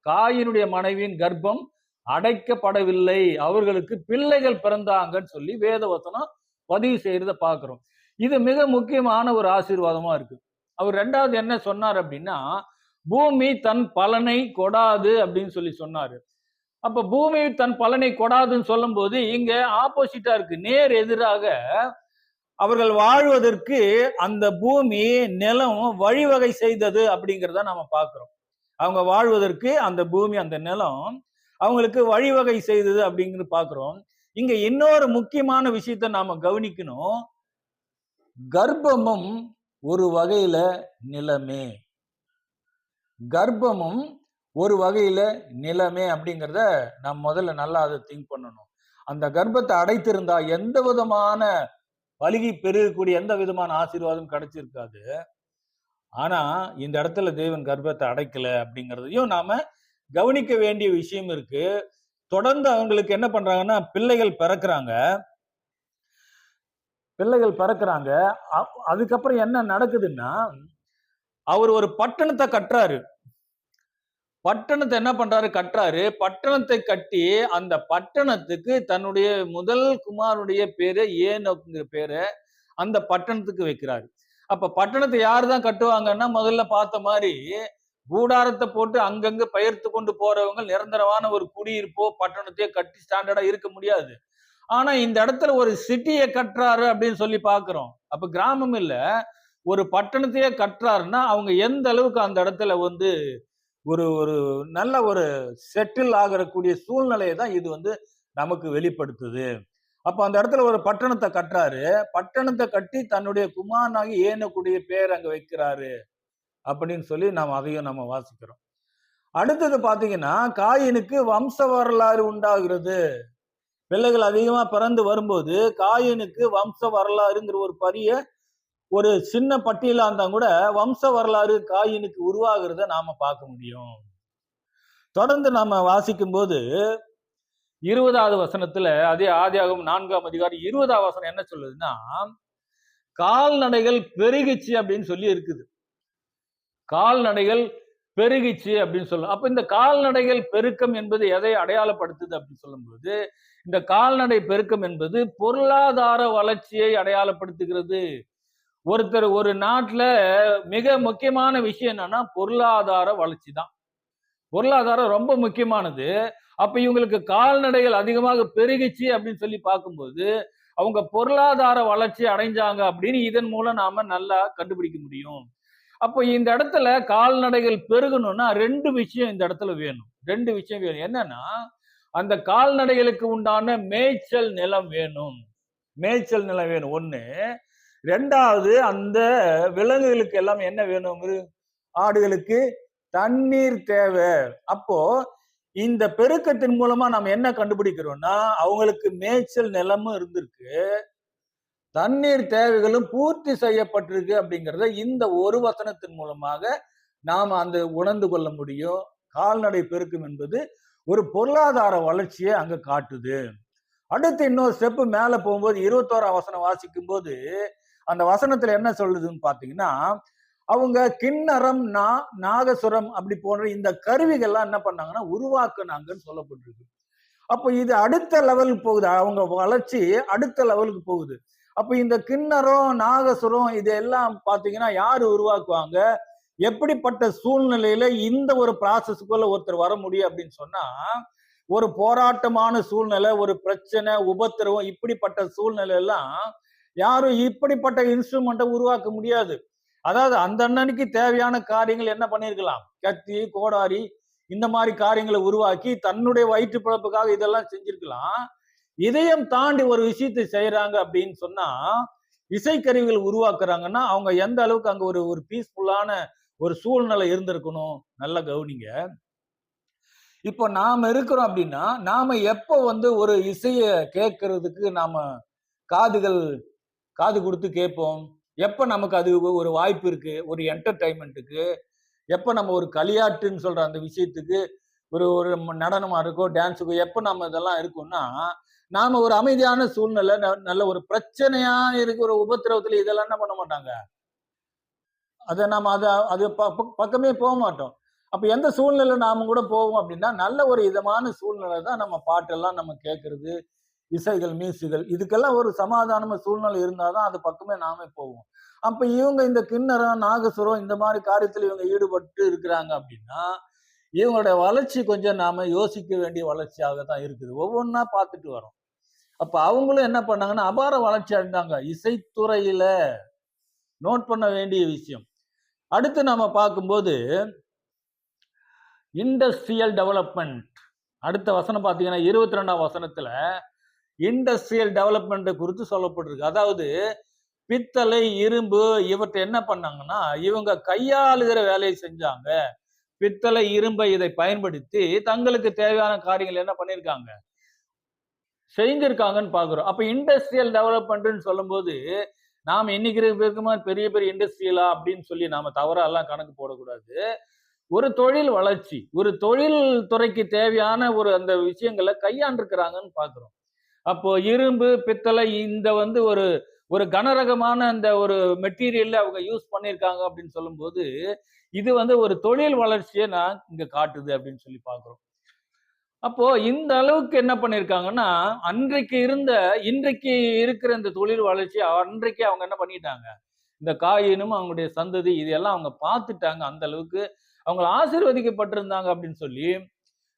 காயினுடைய மனைவியின் கர்ப்பம் அடைக்கப்படவில்லை, அவர்களுக்கு பிள்ளைகள் பிறந்தாங்கன்னு சொல்லி வேதவசனம் பதிவு செய்யறத பாக்குறோம். இது மிக முக்கியமான ஒரு ஆசீர்வாதமா இருக்கு. அவர் 2வது என்ன சொன்னார் அப்படின்னா, பூமி தன் பலனை கொடாது அப்படின்னு சொல்லி சொன்னாரு. அப்ப பூமி தன் பலனை கொடாதுன்னு சொல்லும் போது இங்க ஆப்போசிட்டா இருக்கு, நேர் எதிராக அவர்கள் வாழ்வதற்கு அந்த பூமி நிலம் வழிவகை செய்தது அப்படிங்கிறத நாம பாக்குறோம். அவங்க வாழ்வதற்கு அந்த பூமி, அந்த நிலம் அவங்களுக்கு வழிவகை செய்தது அப்படிங்கிறது பாக்குறோம். இங்க இன்னொரு முக்கியமான விஷயத்த நாம கவனிக்கணும். கர்ப்பமும் ஒரு வகையில நிலமே, கர்ப்பமும் ஒரு வகையில நிலமே அப்படிங்கிறத நாம் முதல்ல நல்லா அதை திங்க் பண்ணணும். அந்த கர்ப்பத்தை அடைத்திருந்தா எந்த விதமான பலுகி பெருகக்கூடிய எந்த விதமான ஆசீர்வாதம் கிடைச்சிருக்காது. ஆனா இந்த இடத்துல தேவன் கர்ப்பத்தை அடைக்கல அப்படிங்கிறதையும் நாம கவனிக்க வேண்டிய விஷயம் இருக்கு. தொடர்ந்து அவங்களுக்கு என்ன பண்றாங்கன்னா, பிள்ளைகள் பிறக்கிறாங்க. அதுக்கப்புறம் என்ன நடக்குதுன்னா, அவர் ஒரு பட்டணத்தை கட்டுறாரு. பட்டணத்தை என்ன பண்றாரு, கட்டுறாரு. பட்டணத்தை கட்டி அந்த பட்டணத்துக்கு தன்னுடைய முதல் குமாரனுடைய பேரு ஏனோக்குங்கிற பேரை அந்த பட்டணத்துக்கு வைக்கிறாரு. அப்ப பட்டணத்தை யாருதான் கட்டுவாங்கன்னா, முதல்ல பார்த்த மாதிரி கூடாரத்தை போட்டு அங்கங்க பெயர்த்து கொண்டு போறவங்க நிரந்தரமான ஒரு குடியிருப்போ பட்டணத்தையோ கட்டி ஸ்டாண்டர்டா இருக்க முடியாது. ஆனா இந்த இடத்துல ஒரு சிட்டியை கட்டுறாரு அப்படின்னு சொல்லி பாக்குறோம். அப்ப கிராமம் இல்ல, ஒரு பட்டணத்தையே கட்டுறாருன்னா அவங்க எந்த அளவுக்கு அந்த இடத்துல வந்து ஒரு ஒரு நல்ல ஒரு செட்டில் ஆகக்கூடிய சூழ்நிலையை தான் இது வந்து நமக்கு வெளிப்படுத்துது. அப்ப அந்த இடத்துல ஒரு பட்டணத்தை கட்டுறாரு. பட்டணத்தை கட்டி தன்னுடைய குமாரனாகி ஏனோக்குடைய பேர் அங்க வைக்கிறாரு அப்படின்னு சொல்லி நாம் அதையும் நம்ம வாசிக்கிறோம். அடுத்தது பாத்தீங்கன்னா காயினுக்கு வம்ச வரலாறு உண்டாகிறது. பிள்ளைகள் அதிகமா பிறந்து வரும்போது காயினுக்கு வம்ச வரலாறுங்கிற ஒரு பெரிய ஒரு சின்ன பட்டியலா இருந்தா கூட வம்ச வரலாறு காயினுக்கு உருவாகிறத நாம பார்க்க முடியும். தொடர்ந்து நாம வாசிக்கும் போது 20வது வசனத்துல, அதே ஆதியாகமம் 4ஆம் அதிகாரம் 20வது வசனம் என்ன சொல்லுதுன்னா, கால்நடைகள் பெருகிச்சு அப்படின்னு சொல்லி இருக்குது. கால்நடைகள் பெருகிச்சு அப்படின்னு சொல்லும். அப்ப இந்த கால்நடைகள் பெருக்கம் என்பது எதை அடையாளப்படுத்துது அப்படின்னு சொல்லும்போது, இந்த கால்நடை பெருக்கம் என்பது பொருளாதார வளர்ச்சியை அடையாளப்படுத்துகிறது. ஒருத்தர் ஒரு நாட்டுல மிக முக்கியமான விஷயம் என்னன்னா பொருளாதார வளர்ச்சி தான். பொருளாதாரம் ரொம்ப முக்கியமானது. அப்ப இவங்களுக்கு கால்நடைகள் அதிகமாக பெருகிச்சு அப்படின்னு சொல்லி பார்க்கும்போது அவங்க பொருளாதார வளர்ச்சி அடைஞ்சாங்க அப்படின்னு இதன் மூலம் நாம நல்லா கண்டுபிடிக்க முடியும். அப்போ இந்த இடத்துல கால்நடைகள் பெருகணும்னா 2 விஷயம் இந்த இடத்துல வேணும். 2 விஷயம் வேணும். என்னன்னா அந்த கால்நடைகளுக்கு உண்டான மேய்ச்சல் நிலம் வேணும். மேய்ச்சல் நிலம் வேணும் ஒண்ணு. 2வது அந்த விலங்குகளுக்கு எல்லாம் என்ன வேணும்? ஆடுகளுக்கு தண்ணீர் தேவை. அப்போ இந்த பெருக்கத்தின் மூலமா நம்ம என்ன கண்டுபிடிக்கிறோம்னா அவங்களுக்கு மேய்ச்சல் நிலமும் இருந்திருக்கு, தண்ணீர் தேவைகளும் பூர்த்தி செய்யப்பட்டிருக்கு அப்படிங்கிறத இந்த ஒரு வசனத்தின் மூலமாக நாம அந்த உணர்ந்து கொள்ள முடியும். கால்நடை பெருக்கம் என்பது ஒரு பொருளாதார வளர்ச்சியை அங்க காட்டுது. அடுத்து இன்னொரு ஸ்டெப் மேல போகும்போது 21ஆம் வசனம் வாசிக்கும் போது அந்த வசனத்துல என்ன சொல்லுதுன்னு பாத்தீங்கன்னா, அவங்க கிண்ணறம், நாகசுரம் அப்படி போன்ற இந்த கருவிகள்லாம் என்ன பண்ணாங்கன்னா உருவாக்குனாங்கன்னு சொல்லப்பட்டிருக்கு. அப்ப இது அடுத்த லெவலுக்கு போகுது. அவங்க வளர்ச்சி அடுத்த லெவலுக்கு போகுது. அப்ப இந்த கிண்ணறம், நாகசுரம் இதெல்லாம் பாத்தீங்கன்னா யாரு உருவாக்குவாங்க? எப்படிப்பட்ட சூழ்நிலையில இந்த ஒரு ப்ராசஸ்க்குள்ள ஒருத்தர் வர முடியும் அப்படின்னு சொன்னா, ஒரு போராட்டமான சூழ்நிலை, ஒரு பிரச்சனை, உபத்திரவம், இப்படிப்பட்ட சூழ்நிலை எல்லாம் யாரும் இப்படிப்பட்ட இன்ஸ்ட்ருமெண்ட்டை உருவாக்க முடியாது. அதாவது அந்த அண்ணனுக்கு தேவையான காரியங்கள் என்ன பண்ணிருக்கலாம்? கத்தி, கோடாரி இந்த மாதிரி காரியங்களை உருவாக்கி தன்னுடைய வயிற்று பிழப்புக்காக இதெல்லாம் செஞ்சிருக்கலாம். இதையும் தாண்டி ஒரு விஷயத்தை செய்யறாங்க அப்படின்னு சொன்னா, இசைக்கருவிகள் உருவாக்குறாங்கன்னா அவங்க எந்த அளவுக்கு அங்க ஒரு பீஸ்ஃபுல்லான ஒரு சூழ்நிலை இருந்திருக்கணும். நல்லா கவனிங்க. இப்போ நாம இருக்கிறோம் அப்படின்னா நாம எப்போ ஒரு இசைய கேட்கறதுக்கு நாம காது கொடுத்து கேட்போம்? எப்ப நமக்கு அது ஒரு வாய்ப்பு இருக்கு? ஒரு என்டர்டைன்மெண்ட்டுக்கு எப்ப நம்ம ஒரு களியாட்டுன்னு சொல்ற அந்த விஷயத்துக்கு ஒரு ஒரு நடனமா இருக்கோ, டான்ஸுக்கோ எப்ப நம்ம இதெல்லாம் இருக்கும்னா, நாம ஒரு அமைதியான சூழ்நிலை, நல்ல ஒரு பிரச்சனையா இருக்கிற உபத்திரவத்துல இதெல்லாம் என்ன பண்ண மாட்டாங்க. அதை நாம அது பக்கமே போக மாட்டோம். அப்ப எந்த சூழ்நிலை நாம கூட போவோம் அப்படின்னா நல்ல ஒரு இதமான சூழ்நிலை தான் நம்ம பாட்டெல்லாம் நம்ம கேட்கறது, இசைகள், மியூசிகள் இதுக்கெல்லாம் ஒரு சமாதானமா சூழ்நிலை இருந்தாதான் அது பக்கமே நாமே போவோம். அப்ப இவங்க இந்த கிண்ணறம், நாகசுரம் இந்த மாதிரி காரியத்துல இவங்க ஈடுபட்டு இருக்கிறாங்க அப்படின்னா இவங்களுடைய வளர்ச்சி கொஞ்சம் நாம யோசிக்க வேண்டிய வளர்ச்சியாக தான் இருக்குது. ஒவ்வொன்றா பார்த்துட்டு வரோம். அப்ப அவங்களும் என்ன பண்ணாங்கன்னா அபார வளர்ச்சி அடைந்தாங்க இசைத்துறையில. நோட் பண்ண வேண்டிய விஷயம். அடுத்து நாம பார்க்கும்போது இண்டஸ்ட்ரியல் டெவலப்மெண்ட். அடுத்த வசனம் பார்த்தீங்கன்னா 22ஆம் வசனத்துல இண்டஸ்ட்ரியல் டெவலப்மெண்ட் குறித்து சொல்லப்பட்டிருக்கு. அதாவது பித்தளை, இரும்பு இவற்றை என்ன பண்ணாங்கன்னா இவங்க கையாளுகிற வேலையை செஞ்சாங்க. பித்தளை, இரும்பை இதை பயன்படுத்தி தங்களுக்கு தேவையான காரியங்கள் என்ன பண்ணிருக்காங்க, செஞ்சிருக்காங்கன்னு பாக்குறோம். அப்ப இண்டஸ்ட்ரியல் டெவலப்மெண்ட்னு சொல்லும் போது நாம இன்னைக்கு இருக்குமா பெரிய பெரிய இண்டஸ்ட்ரியலா அப்படின்னு சொல்லி நாம தவறா எல்லாம் கணக்கு போடக்கூடாது. ஒரு தொழில் வளர்ச்சி, ஒரு தொழில் துறைக்கு தேவையான ஒரு அந்த விஷயங்களை கையாண்டிருக்கிறாங்கன்னு பாக்குறோம். அப்போ இரும்பு, பித்தளை இந்த ஒரு ஒரு கனரகமான அந்த ஒரு மெட்டீரியல்ல அவங்க யூஸ் பண்ணியிருக்காங்க அப்படின்னு சொல்லும்போது இது ஒரு தொழில் வளர்ச்சியை நான் இங்க காட்டுது அப்படின்னு சொல்லி பாக்குறோம். அப்போ இந்த அளவுக்கு என்ன பண்ணிருக்காங்கன்னா இன்றைக்கு இருக்கிற இந்த தொழில் வளர்ச்சி அன்றைக்கே அவங்க என்ன பண்ணிட்டாங்க, இந்த காயினும் அவங்களுடைய சந்ததி இதெல்லாம் அவங்க பார்த்துட்டாங்க. அந்த அளவுக்கு அவங்க ஆசீர்வதிக்கப்பட்டிருந்தாங்க அப்படின்னு சொல்லி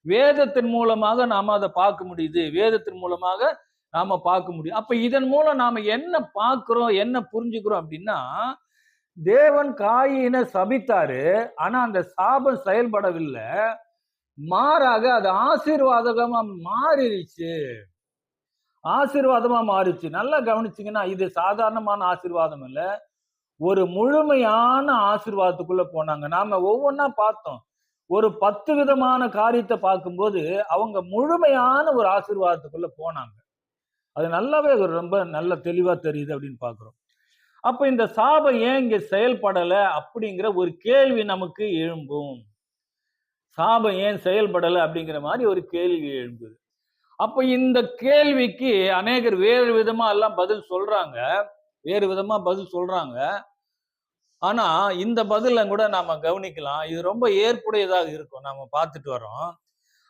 வேதத்தின் மூலமாக நாம அதை பார்க்க முடியுது. வேதத்தின் மூலமாக நாம பார்க்க முடியும். அப்ப இதன் மூலம் நாம என்ன பார்க்கிறோம், என்ன புரிஞ்சுக்கிறோம் அப்படின்னா தேவன் காயினை சபித்தாரு. ஆனா அந்த சாபம் செயல்படவில்லை, மாறாக அது ஆசீர்வாதமா மாறிடுச்சு. ஆசீர்வாதமா மாறிச்சு. நல்லா கவனிச்சீங்கன்னா இது சாதாரணமான ஆசீர்வாதம் இல்ல, ஒரு முழுமையான ஆசீர்வாதத்துக்குள்ள போனாங்க. நாம ஒவ்வொன்னா பார்த்தோம். ஒரு 10 விதமான காரியத்தை பார்க்கும்போது அவங்க முழுமையான ஒரு ஆசீர்வாதத்துக்குள்ள போனாங்க. அது நல்லாவே ரொம்ப நல்ல தெளிவா தெரியுது அப்படின்னு பார்க்கிறோம். அப்ப இந்த சாபம் ஏன் இங்க செயல்படல அப்படிங்கிற ஒரு கேள்வி நமக்கு எழும்பும். சாபம் ஏன் செயல்படல அப்படிங்கிற மாதிரி ஒரு கேள்வி எழும்புது. அப்ப இந்த கேள்விக்கு அநேகர் வேறு விதமா எல்லாம் பதில் சொல்றாங்க. வேறு விதமா பதில் சொல்றாங்க. ஆனா இந்த பதில கூட நாம கவனிக்கலாம். இது ரொம்ப ஏற்புடையதாக இருக்கும். நாம பார்த்துட்டு வரோம்.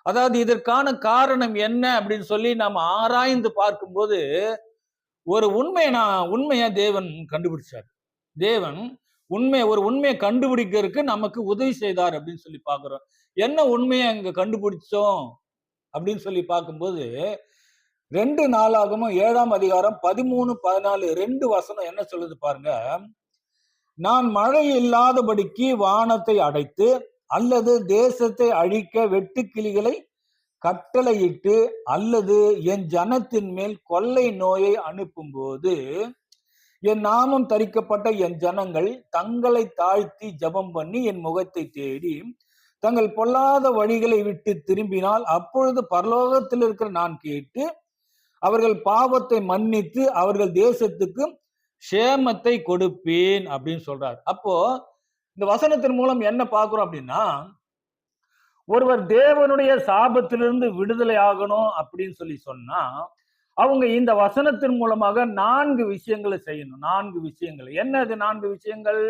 அதாவது இதற்கான காரணம் என்ன அப்படின்னு சொல்லி நாம ஆராய்ந்து பார்க்கும்போது ஒரு உண்மையை தேவன் கண்டுபிடிச்சார். தேவன் ஒரு உண்மையை கண்டுபிடிக்கிறதுக்கு நமக்கு உதவி செய்தார் அப்படின்னு சொல்லி பார்க்கிறோம். என்ன உண்மையை அங்க கண்டுபிடிச்சோம் அப்படின்னு சொல்லி பார்க்கும்போது 2 நாளாகமும் 7ஆம் அதிகாரம் 13, 14 2 வசனம் என்ன சொல்லுது பாருங்க. நான் மழை இல்லாதபடிக்கு வானத்தை அடைத்து அல்லது தேசத்தை அழிக்க வெட்டுக்கிளிகளை கட்டளையிட்டு அல்லது என் ஜனத்தின் மேல் கொள்ளை நோயை அனுப்பும் போது என் நாமம் தரிக்கப்பட்ட என் ஜனங்கள் தங்களை தாழ்த்தி ஜெபம் பண்ணி என் முகத்தை தேடி தங்கள் பொல்லாத வழிகளை விட்டு திரும்பினால் அப்பொழுது பரலோகத்தில் இருக்கிற நான் கேட்டு அவர்கள் பாவத்தை மன்னித்து அவர்கள் தேசத்துக்கு சேமத்தை கொடுப்பேன் அப்படின்னு சொல்றார். அப்போ இந்த வசனத்தின் மூலம் என்ன பார்க்கிறோம் அப்படின்னா, ஒருவர் தேவனுடைய சாபத்திலிருந்து விடுதலை ஆகணும் அப்படின்னு சொல்லி சொன்னா அவங்க இந்த வசனத்தின் மூலமாக 4 விஷயங்களை செய்யணும். 4 விஷயங்கள். என்ன அது 4 விஷயங்கள்?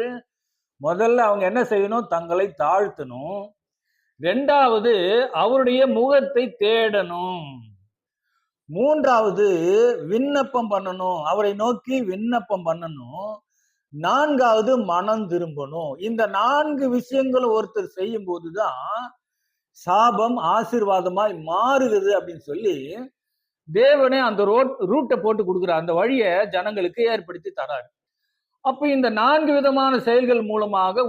முதல்ல அவங்க என்ன செய்யணும்? தங்களை தாழ்த்தணும். 2வது அவருடைய முகத்தை தேடணும். 3வது விண்ணப்பம் பண்ணணும். அவரை நோக்கி விண்ணப்பம் பண்ணணும். 4வது மனம் திரும்பணும். இந்த 4 விஷயங்களும் ஒருத்தர் செய்யும் போதுதான் சாபம் ஆசீர்வாதமாய் மாறுகிறது அப்படின்னு சொல்லி தேவனே அந்த ரூட்டை போட்டு கொடுக்குறார். அந்த வழியை ஜனங்களுக்கு ஏற்படுத்தி தராரு. அப்ப இந்த 4 விதமான செயல்கள் மூலமாக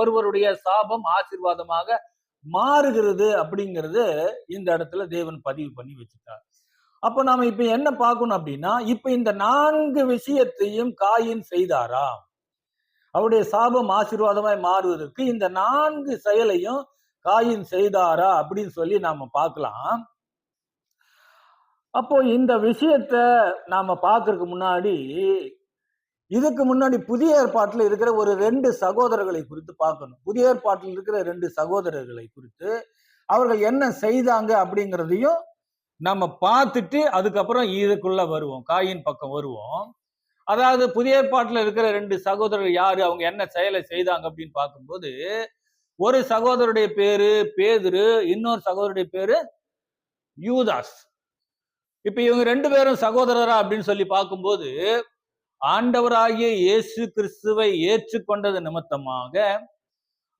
ஒருவருடைய சாபம் ஆசீர்வாதமாக மாறுகிறது அப்படிங்கிறது இந்த இடத்துல தேவன் பதிவு பண்ணி வச்சுட்டார். அப்ப நாம இப்ப என்ன பார்க்கணும் அப்படின்னா, இப்ப இந்த 4 விஷயத்தையும் காயின் செய்தாரா? அவருடைய சாபம் ஆசீர்வாதமாய் மாறுவதற்கு இந்த 4 செயலையும் காயின் செய்தாரா அப்படின்னு சொல்லி நாம பார்க்கலாம். அப்போ இந்த விஷயத்த நாம பார்க்கறதுக்கு முன்னாடி இதுக்கு முன்னாடி புதிய ஏற்பாட்டில் இருக்கிற ஒரு 2 சகோதரர்களை குறித்து பார்க்கணும். புதிய ஏற்பாட்டில் இருக்கிற 2 சகோதரர்களை குறித்து அவர்கள் என்ன செய்தாங்க அப்படிங்கிறதையும் நம்ம பார்த்துட்டு அதுக்கப்புறம் இதுக்குள்ள வருவோம், காயின் பக்கம் வருவோம். அதாவது புதிய ஏற்பாட்டில் இருக்கிற 2 சகோதரர்கள் யாரு, அவங்க என்ன செயலை செய்தாங்க அப்படின்னு பார்க்கும்போது ஒரு சகோதரருடைய பேரு பேதுரு, இன்னொரு சகோதரருடைய பேரு யூதாஸ். இப்ப இவங்க 2 பேரும் சகோதரரா அப்படின்னு சொல்லி பார்க்கும்போது ஆண்டவராகிய இயேசு கிறிஸ்துவை ஏற்றுக்கொண்டது நிமித்தமாக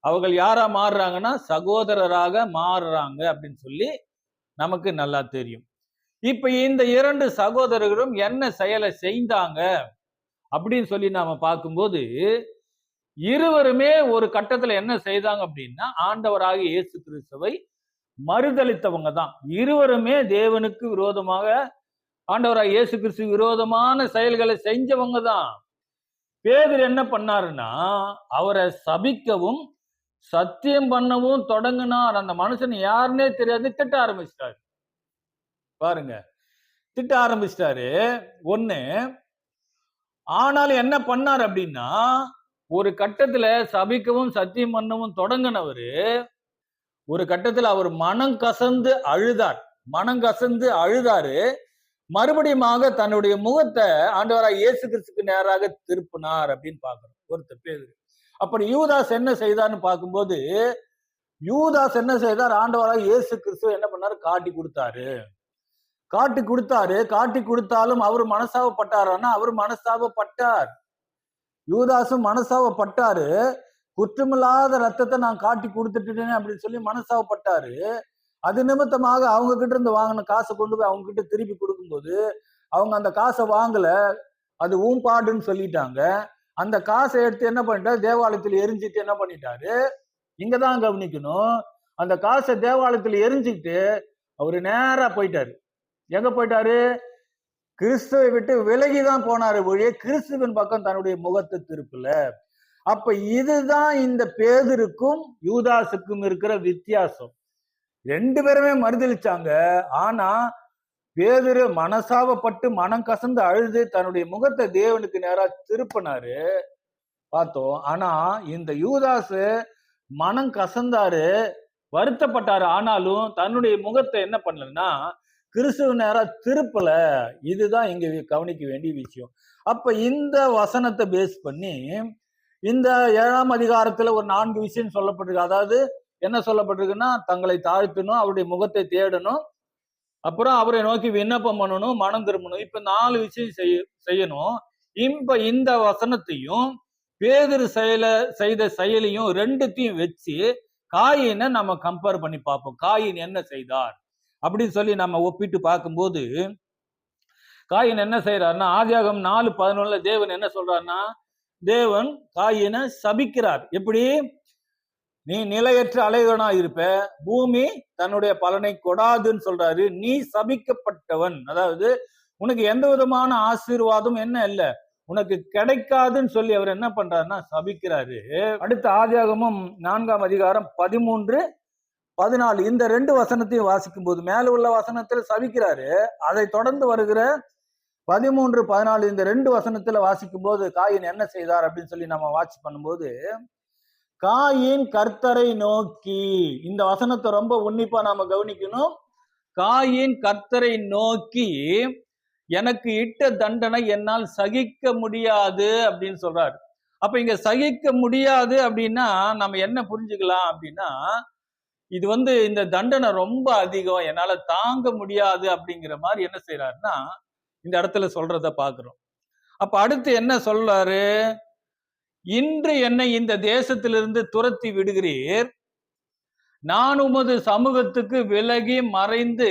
அவர்கள் யாரா மாறுறாங்கன்னா சகோதரராக மாறுறாங்க அப்படின்னு சொல்லி நமக்கு நல்லா தெரியும். இப்ப இந்த 2 சகோதரர்களும் என்ன செயலை செய்தாங்க அப்படின்னு சொல்லி நாம பார்க்கும்போது இருவருமே ஒரு கட்டத்துல என்ன செய்தாங்க அப்படின்னா ஆண்டவராகிய இயேசு கிறிஸ்துவை மறுதலித்தவங்க தான். இருவருமே தேவனுக்கு விரோதமாக ஆண்டவராகிய இயேசு கிறிஸ்து விரோதமான செயல்களை செஞ்சவங்க தான். பேதுரு என்ன பண்ணாருன்னா அவரை சபிக்கவும் சத்தியம் பண்ணவும் தொடங்கினார். அந்த மனுஷன் யாருன்னே தெரியாது, திட்ட ஆரம்பிச்சிட்டாரு. பாருங்க, திட்ட ஆரம்பிச்சிட்டாரு. ஒண்ணு. ஆனாலும் என்ன பண்ணார் அப்படின்னா ஒரு கட்டத்துல சபிக்கவும் சத்தியம் பண்ணவும் தொடங்கினவரு ஒரு கட்டத்துல அவர் மனம் கசந்து அழுதாரு. மறுபடியுமாக தன்னுடைய முகத்தை ஆண்டவராக இயேசு கிறிஸ்துக்கு நேராக திருப்பினார் அப்படின்னு பாக்குறோம் ஒருத்தர் பேதுரு. அப்படி யூதாஸ் என்ன செய்தார்னு பார்க்கும்போது யூதாஸ் என்ன செய்தார், ஆண்டவராக இயேசு கிறிஸ்துவ என்ன பண்ணாரு, காட்டி கொடுத்தாலும் அவர் மனசாவப்பட்டாரான்னா அவர் மனசாவப்பட்டார். யூதாசும் மனசாவப்பட்டாரு. குற்றமில்லாத ரத்தத்தை நான் காட்டி கொடுத்துட்டேன் அப்படின்னு சொல்லி மனசாவப்பட்டாரு. அது நிமித்தமாக அவங்க கிட்ட இருந்து வாங்கின காசை கொண்டு போய் அவங்க கிட்ட திருப்பி கொடுக்கும்போது அவங்க அந்த காசை வாங்கல, அது ஊம்பாடுன்னு சொல்லிட்டாங்க. அந்த காசை எடுத்து என்ன பண்ணிட்டாரு, தேவாலயத்தில் எரிஞ்சிட்டு என்ன பண்ணிட்டாரு, இங்கதான் கவனிக்கணும், அந்த காசை தேவாலயத்தில் எரிஞ்சுக்கிட்டு அவரு நேரா போயிட்டாரு. எங்க போயிட்டாரு, கிறிஸ்துவை விட்டு விலகிதான் போனாரு ஒழிய கிறிஸ்துவின் பக்கம் தன்னுடைய முகத்தை திருப்பல. அப்ப இதுதான் இந்த பேதுருக்கும் யூதாசுக்கும் இருக்கிற வித்தியாசம். ரெண்டு பேருமே மறுதளிச்சாங்க. ஆனா பேதுரு மனசாவப்பட்டு மனம் கசந்து அழுது தன்னுடைய முகத்தை தேவனுக்கு நேரா திருப்பினாரு பார்த்தோம். ஆனா இந்த யூதாசு மனம் கசந்தாரு, வருத்தப்பட்டாரு. ஆனாலும் தன்னுடைய முகத்தை என்ன பண்ணலன்னா கிறிஸ்துவ நேரா திருப்பல. இதுதான் இங்க கவனிக்க வேண்டிய விஷயம். அப்ப இந்த வசனத்தை பேஸ் பண்ணி இந்த 7ஆம் அதிகாரத்துல ஒரு 4 விஷயம் சொல்லப்பட்டிருக்கு. அதாவது என்ன சொல்லப்பட்டிருக்குன்னா, தங்களை தாழ்த்தணும், அவருடைய முகத்தை தேடணும், அப்புறம் அவரை நோக்கி விண்ணப்பம் பண்ணணும், மனம் திரும்பணும். இப்ப 4 விஷயம் செய்யணும். இப்ப இந்த வசனத்தையும் பேதுரு செய்த செயலையும் ரெண்டுத்தையும் வச்சு காயினை நம்ம கம்பேர் பண்ணி பார்ப்போம். காயின் என்ன செய்தார் அப்படின்னு சொல்லி நம்ம ஒப்பிட்டு பார்க்கும்போது, காயின் என்ன செய்யறாருன்னா, ஆதியாகமம் 4:11 தேவன் என்ன சொல்றாருன்னா, தேவன் காயினை சபிக்கிறார். எப்படி? நீ நிலையற்ற அலைவனா இருப்ப, பூமி தன்னுடைய பலனை கொடாதுன்னு சொல்றாரு. நீ சபிக்கப்பட்டவன், அதாவது உனக்கு எந்த விதமான ஆசீர்வாதம் என்ன இல்லை, உனக்கு கிடைக்காதுன்னு சொல்லி அவர் என்ன பண்றாருன்னா சபிக்கிறாரு. அடுத்த ஆதியாகமம் 4ஆம் அதிகாரம் 13-14 இந்த 2 வசனத்தையும் வாசிக்கும் போது மேல உள்ள வசனத்துல சபிக்கிறாரு. அதை தொடர்ந்து வருகிற 13-14 இந்த 2 வசனத்துல வாசிக்கும் போது காயின் என்ன செய்தார் அப்படின்னு சொல்லி நம்ம வாட்ச் பண்ணும்போது, காயின் கர்த்தரை நோக்கி, இந்த வசனத்தை ரொம்ப உன்னிப்பா நாம கவனிக்கணும். காயின் கர்த்தரை நோக்கி, எனக்கு இட்ட தண்டனை என்னால் சகிக்க முடியாது அப்படின்னு சொல்றாரு. அப்ப இங்க சகிக்க முடியாது அப்படின்னா நம்ம என்ன புரிஞ்சுக்கலாம் அப்படின்னா, இது இந்த தண்டனை ரொம்ப அதிகம், என்னால தாங்க முடியாது அப்படிங்கிற மாதிரி என்ன செய்யறாருன்னா இந்த இடத்துல சொல்றத பாக்குறோம். அப்ப அடுத்து என்ன சொல்றாரு, இன்று என்னை இந்த தேசத்திலிருந்து துரத்தி விடுகிறீர், நான் உமது சமூகத்துக்கு விலகி மறைந்து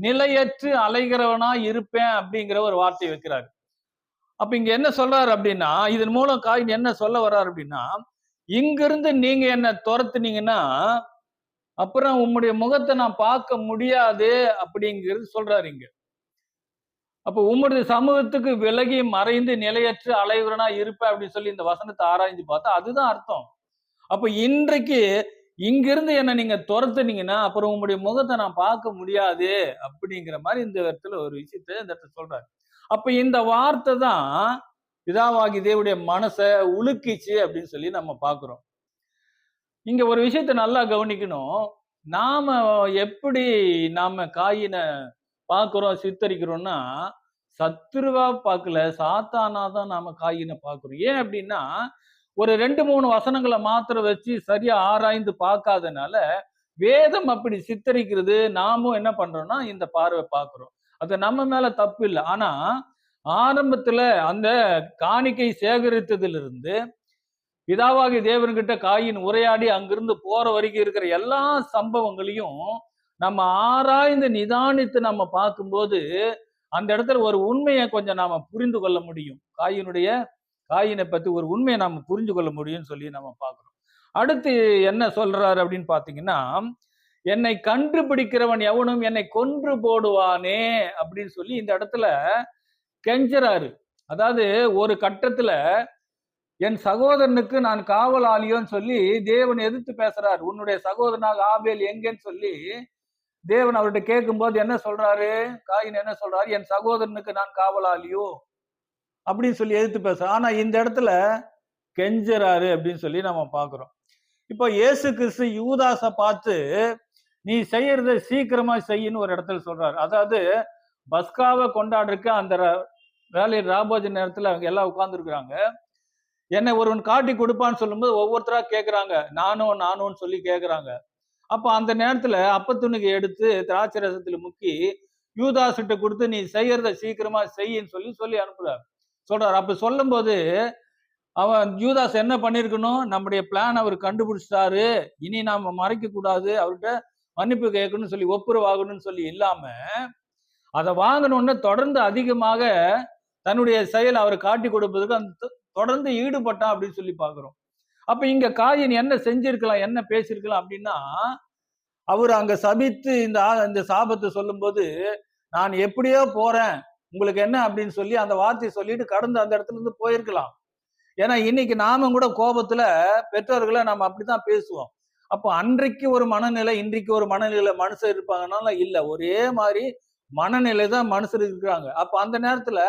நிலையற்று அலைகிறவனா இருப்பேன் அப்படிங்கிற ஒரு வார்த்தை வைக்கிறாரு. அப்ப இங்க என்ன சொல்றாரு அப்படின்னா, இதன் மூலம் காயின் என்ன சொல்ல வர்றாரு அப்படின்னா, இங்கிருந்து நீங்க என்ன துரத்துனீங்கன்னா அப்புறம் உம்முடைய முகத்தை நான் பார்க்க முடியாது அப்படிங்கிறது சொல்றாரு இங்க. அப்ப உம்முடைய சமூகத்துக்கு விலகி மறைந்து நிலையற்று அலைவரனா இருப்ப அப்படின்னு சொல்லி இந்த வசனத்தை ஆராய்ந்து பார்த்தா அதுதான் அர்த்தம். அப்ப இன்றைக்கு இங்கிருந்து என்ன நீங்க துரத்துனீங்கன்னா அப்புறம் உங்களுடைய முகத்தை நான் பார்க்க முடியாது அப்படிங்கிற மாதிரி இந்த இடத்துல ஒரு விஷயத்த இந்த இடத்துல சொல்றாரு. அப்ப இந்த வார்த்தை தான் பிதாவாகி தேவனுடைய மனசை உலுக்கிச்சு அப்படின்னு சொல்லி நம்ம பார்க்கிறோம். இங்க ஒரு விஷயத்த நல்லா கவனிக்கணும். நாம எப்படி நாம காயினை பார்க்கிறோம், சித்தரிக்கிறோம்னா சத்துருவா பார்க்கல, சாத்தானா தான் நாம காயினை பார்க்கிறோம். ஏன் அப்படின்னா ஒரு 2-3 வசனங்களை மாத்திரம் வச்சு சரியா ஆராய்ந்து பார்க்காதனால வேதம் அப்படி சித்தரிக்கிறது. நாமும் என்ன பண்றோம்னா இந்த பார்வை பார்க்கிறோம். அது நம்ம மேல தப்பு இல்லை. ஆனா ஆரம்பத்துல அந்த காணிக்கை சேகரித்ததிலிருந்து பிதாவாகி தேவன்கிட்ட காயின் உரையாடி அங்கிருந்து போற வரைக்கும் இருக்கிற எல்லா சம்பவங்களையும் நம்ம ஆராய்ந்து நிதானித்து நம்ம பார்க்கும்போது அந்த இடத்துல ஒரு உண்மையை கொஞ்சம் நாம புரிந்து கொள்ள முடியும். காயினை பத்தி ஒரு உண்மையை நாம புரிஞ்சு கொள்ள முடியும்னு சொல்லி நம்ம பார்க்கிறோம். அடுத்து என்ன சொல்றாரு அப்படின்னு பாத்தீங்கன்னா, என்னை கண்டுபிடிக்கிறவன் எவனும் என்னை கொன்று போடுவானே அப்படின்னு சொல்லி இந்த இடத்துல கெஞ்சறாரு. அதாவது ஒரு கட்டத்துல என் சகோதரனுக்கு நான் காவலாளியோன்னு சொல்லி தேவன் எதிர்த்து பேசுறாரு. உன்னுடைய சகோதரனாக ஆபேல் எங்கன்னு சொல்லி தேவன் அவர்கிட்ட கேட்கும் போது என்ன சொல்றாரு, காயின் என்ன சொல்றாரு, என் சகோதரனுக்கு நான் காவலாளியோ அப்படின்னு சொல்லி எதிர்த்து பேசுற. ஆனா இந்த இடத்துல கெஞ்சறாரு அப்படின்னு சொல்லி நம்ம பாக்குறோம். இப்போ இயேசு கிறிஸ்து யூதாசை பார்த்து நீ செய்யறத சீக்கிரமா செய்யன்னு ஒரு இடத்துல சொல்றாரு. அதாவது பஸ்காவை கொண்டாடுறதுக்கு அந்த வேலையை ராபோஜ நேரத்துல அவங்க எல்லாம் உட்கார்ந்து இருக்கிறாங்க. என்னை ஒருவன் காட்டி கொடுப்பான்னு சொல்லும்போது ஒவ்வொருத்தரா கேட்கிறாங்க, நானும் சொல்லி கேட்கிறாங்க. அப்ப அந்த நேரத்துல அப்பத்துணுக்கு எடுத்து திராட்சை ரசத்துல முக்கி யூதாசிட்ட கொடுத்து நீ செய்யறத சீக்கிரமா செய்யின்னு சொல்லி அனுப்புறாரு சொல்றாரு. அப்ப சொல்லும் போது அவன் யூதாஸ் என்ன பண்ணிருக்கணும், நம்முடைய பிளான் அவர் கண்டுபிடிச்சிட்டாரு, இனி நாம மறைக்க கூடாது, அவர்கிட்ட மன்னிப்பு கேட்கணும்னு சொல்லி ஒப்புரவாகணும்னு சொல்லி இல்லாம அதை வாங்கணும்னு தொடர்ந்து அதிகமாக தன்னுடைய செயல் அவரை காட்டி கொடுப்பதற்கு அந்த தொடர்ந்து ஈடுபட்டான் அப்படின்னு சொல்லி பாக்குறோம். அப்ப இங்க காயின் என்ன செஞ்சிருக்கலாம், என்ன பேசியிருக்கலாம் அப்படின்னா, அவர் அங்க சபித்து இந்த சாபத்தை சொல்லும் போது நான் எப்படியோ போறேன், உங்களுக்கு என்ன அப்படின்னு சொல்லி அந்த வார்த்தையை சொல்லிட்டு கடந்து அந்த இடத்துல இருந்து போயிருக்கலாம். ஏன்னா இன்னைக்கு நாம கூட கோபத்துல பெற்றோர்களை நம்ம அப்படித்தான் பேசுவோம். அப்போ அன்றைக்கு ஒரு மனநிலை, இன்றைக்கு ஒரு மனநிலை மனுஷர் இருப்பாங்கன்னா இல்ல, ஒரே மாதிரி மனநிலை தான் மனுஷர் இருக்கிறாங்க. அப்ப அந்த நேரத்துல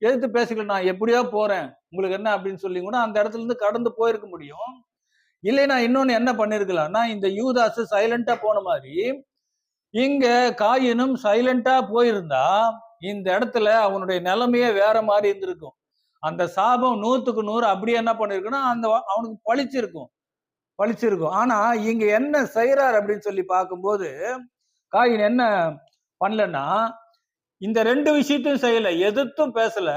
எதிர்த்து பேசிக்கலாம், நான் எப்படியோ போறேன், உங்களுக்கு என்ன அப்படின்னு சொல்லி கூட அந்த இடத்துல இருந்து கடந்து போயிருக்க முடியும். இல்லைன்னா இன்னொன்னு என்ன பண்ணிருக்கலாம்னா, இந்த யூதாஸ் சைலண்டா போன மாதிரி இங்க காயினும் சைலண்டா போயிருந்தா இந்த இடத்துல அவனுடைய நிலைமையே வேற மாதிரி இருந்திருக்கும். அந்த சாபம் 100க்கு 100 அப்படியே என்ன பண்ணிருக்குன்னா அந்த அவனுக்கு பழிச்சிருக்கும். ஆனா இங்க என்ன செய்யறாரு அப்படின்னு சொல்லி பார்க்கும்போது காயின் என்ன பண்ணலன்னா இந்த 2 விஷயத்தையும் செய்யல, எதிர்த்தும் பேசல,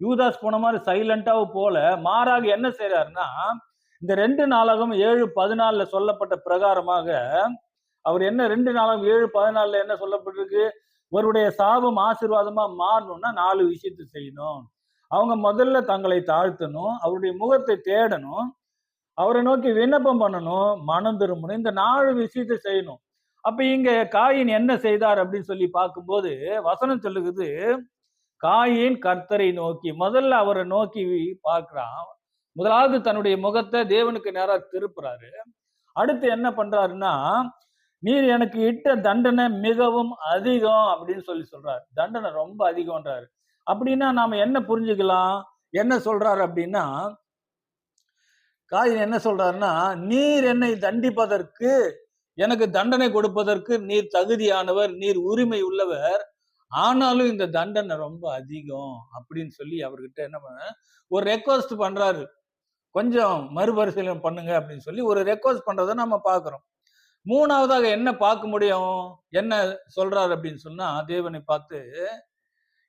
யூதாஸ் போன மாதிரி சைலண்டாவும் போல, மாறாக என்ன செய்யறாருன்னா இந்த 2 நாளாகவும் 7:14 சொல்லப்பட்ட பிரகாரமாக அவர் என்ன 2 நாளாகவும் 7:14 என்ன சொல்லப்பட்டிருக்கு, ஒருவருடைய சாபம் ஆசீர்வாதமா மாறணும்னா 4 விஷயத்தை செய்யணும். அவங்க முதல்ல தங்களை தாழ்த்தணும், அவருடைய முகத்தை தேடணும், அவரை நோக்கி விண்ணப்பம் பண்ணணும், மனம் திரும்பணும். இந்த 4 விஷயத்தை செய்யணும். அப்ப இங்க காயின் என்ன செய்தார் அப்படின்னு சொல்லி பார்க்கும்போது வசனம் சொல்லுகிறது, காயின் கர்த்தரை நோக்கி, முதல்ல அவரை நோக்கி பார்க்கிறான். முதலாவது தன்னுடைய முகத்தை தேவனுக்கு நேரா திருப்புறாரு. அடுத்து என்ன பண்றாருன்னா, நீர் எனக்கு இட்ட தண்டனை மிகவும் அதிகம் அப்படின்னு சொல்லி சொல்றாரு. தண்டனை ரொம்ப அதிகம்ன்றாரு. அப்படின்னா நாம என்ன புரிஞ்சுக்கலாம், என்ன சொல்றாரு அப்படின்னா, காயின் என்ன சொல்றாருன்னா, நீர் என்னை தண்டிப்பதற்கு, எனக்கு தண்டனை கொடுப்பதற்கு நீர் தகுதியானவர், நீர் உரிமை உள்ளவர், ஆனாலும் இந்த தண்டனை ரொம்ப அதிகம் அப்படின்னு சொல்லி அவர்கிட்ட என்ன பண்ண ஒரு ரெக்வஸ்ட் பண்றாரு. கொஞ்சம் மறுபரிசீலனை பண்ணுங்க அப்படின்னு சொல்லி ஒரு ரெக்வஸ்ட் பண்றதை நம்ம பார்க்கிறோம். மூணாவதாக என்ன பார்க்க முடியும், என்ன சொல்றாரு அப்படின்னு சொன்னா, தேவனை பார்த்து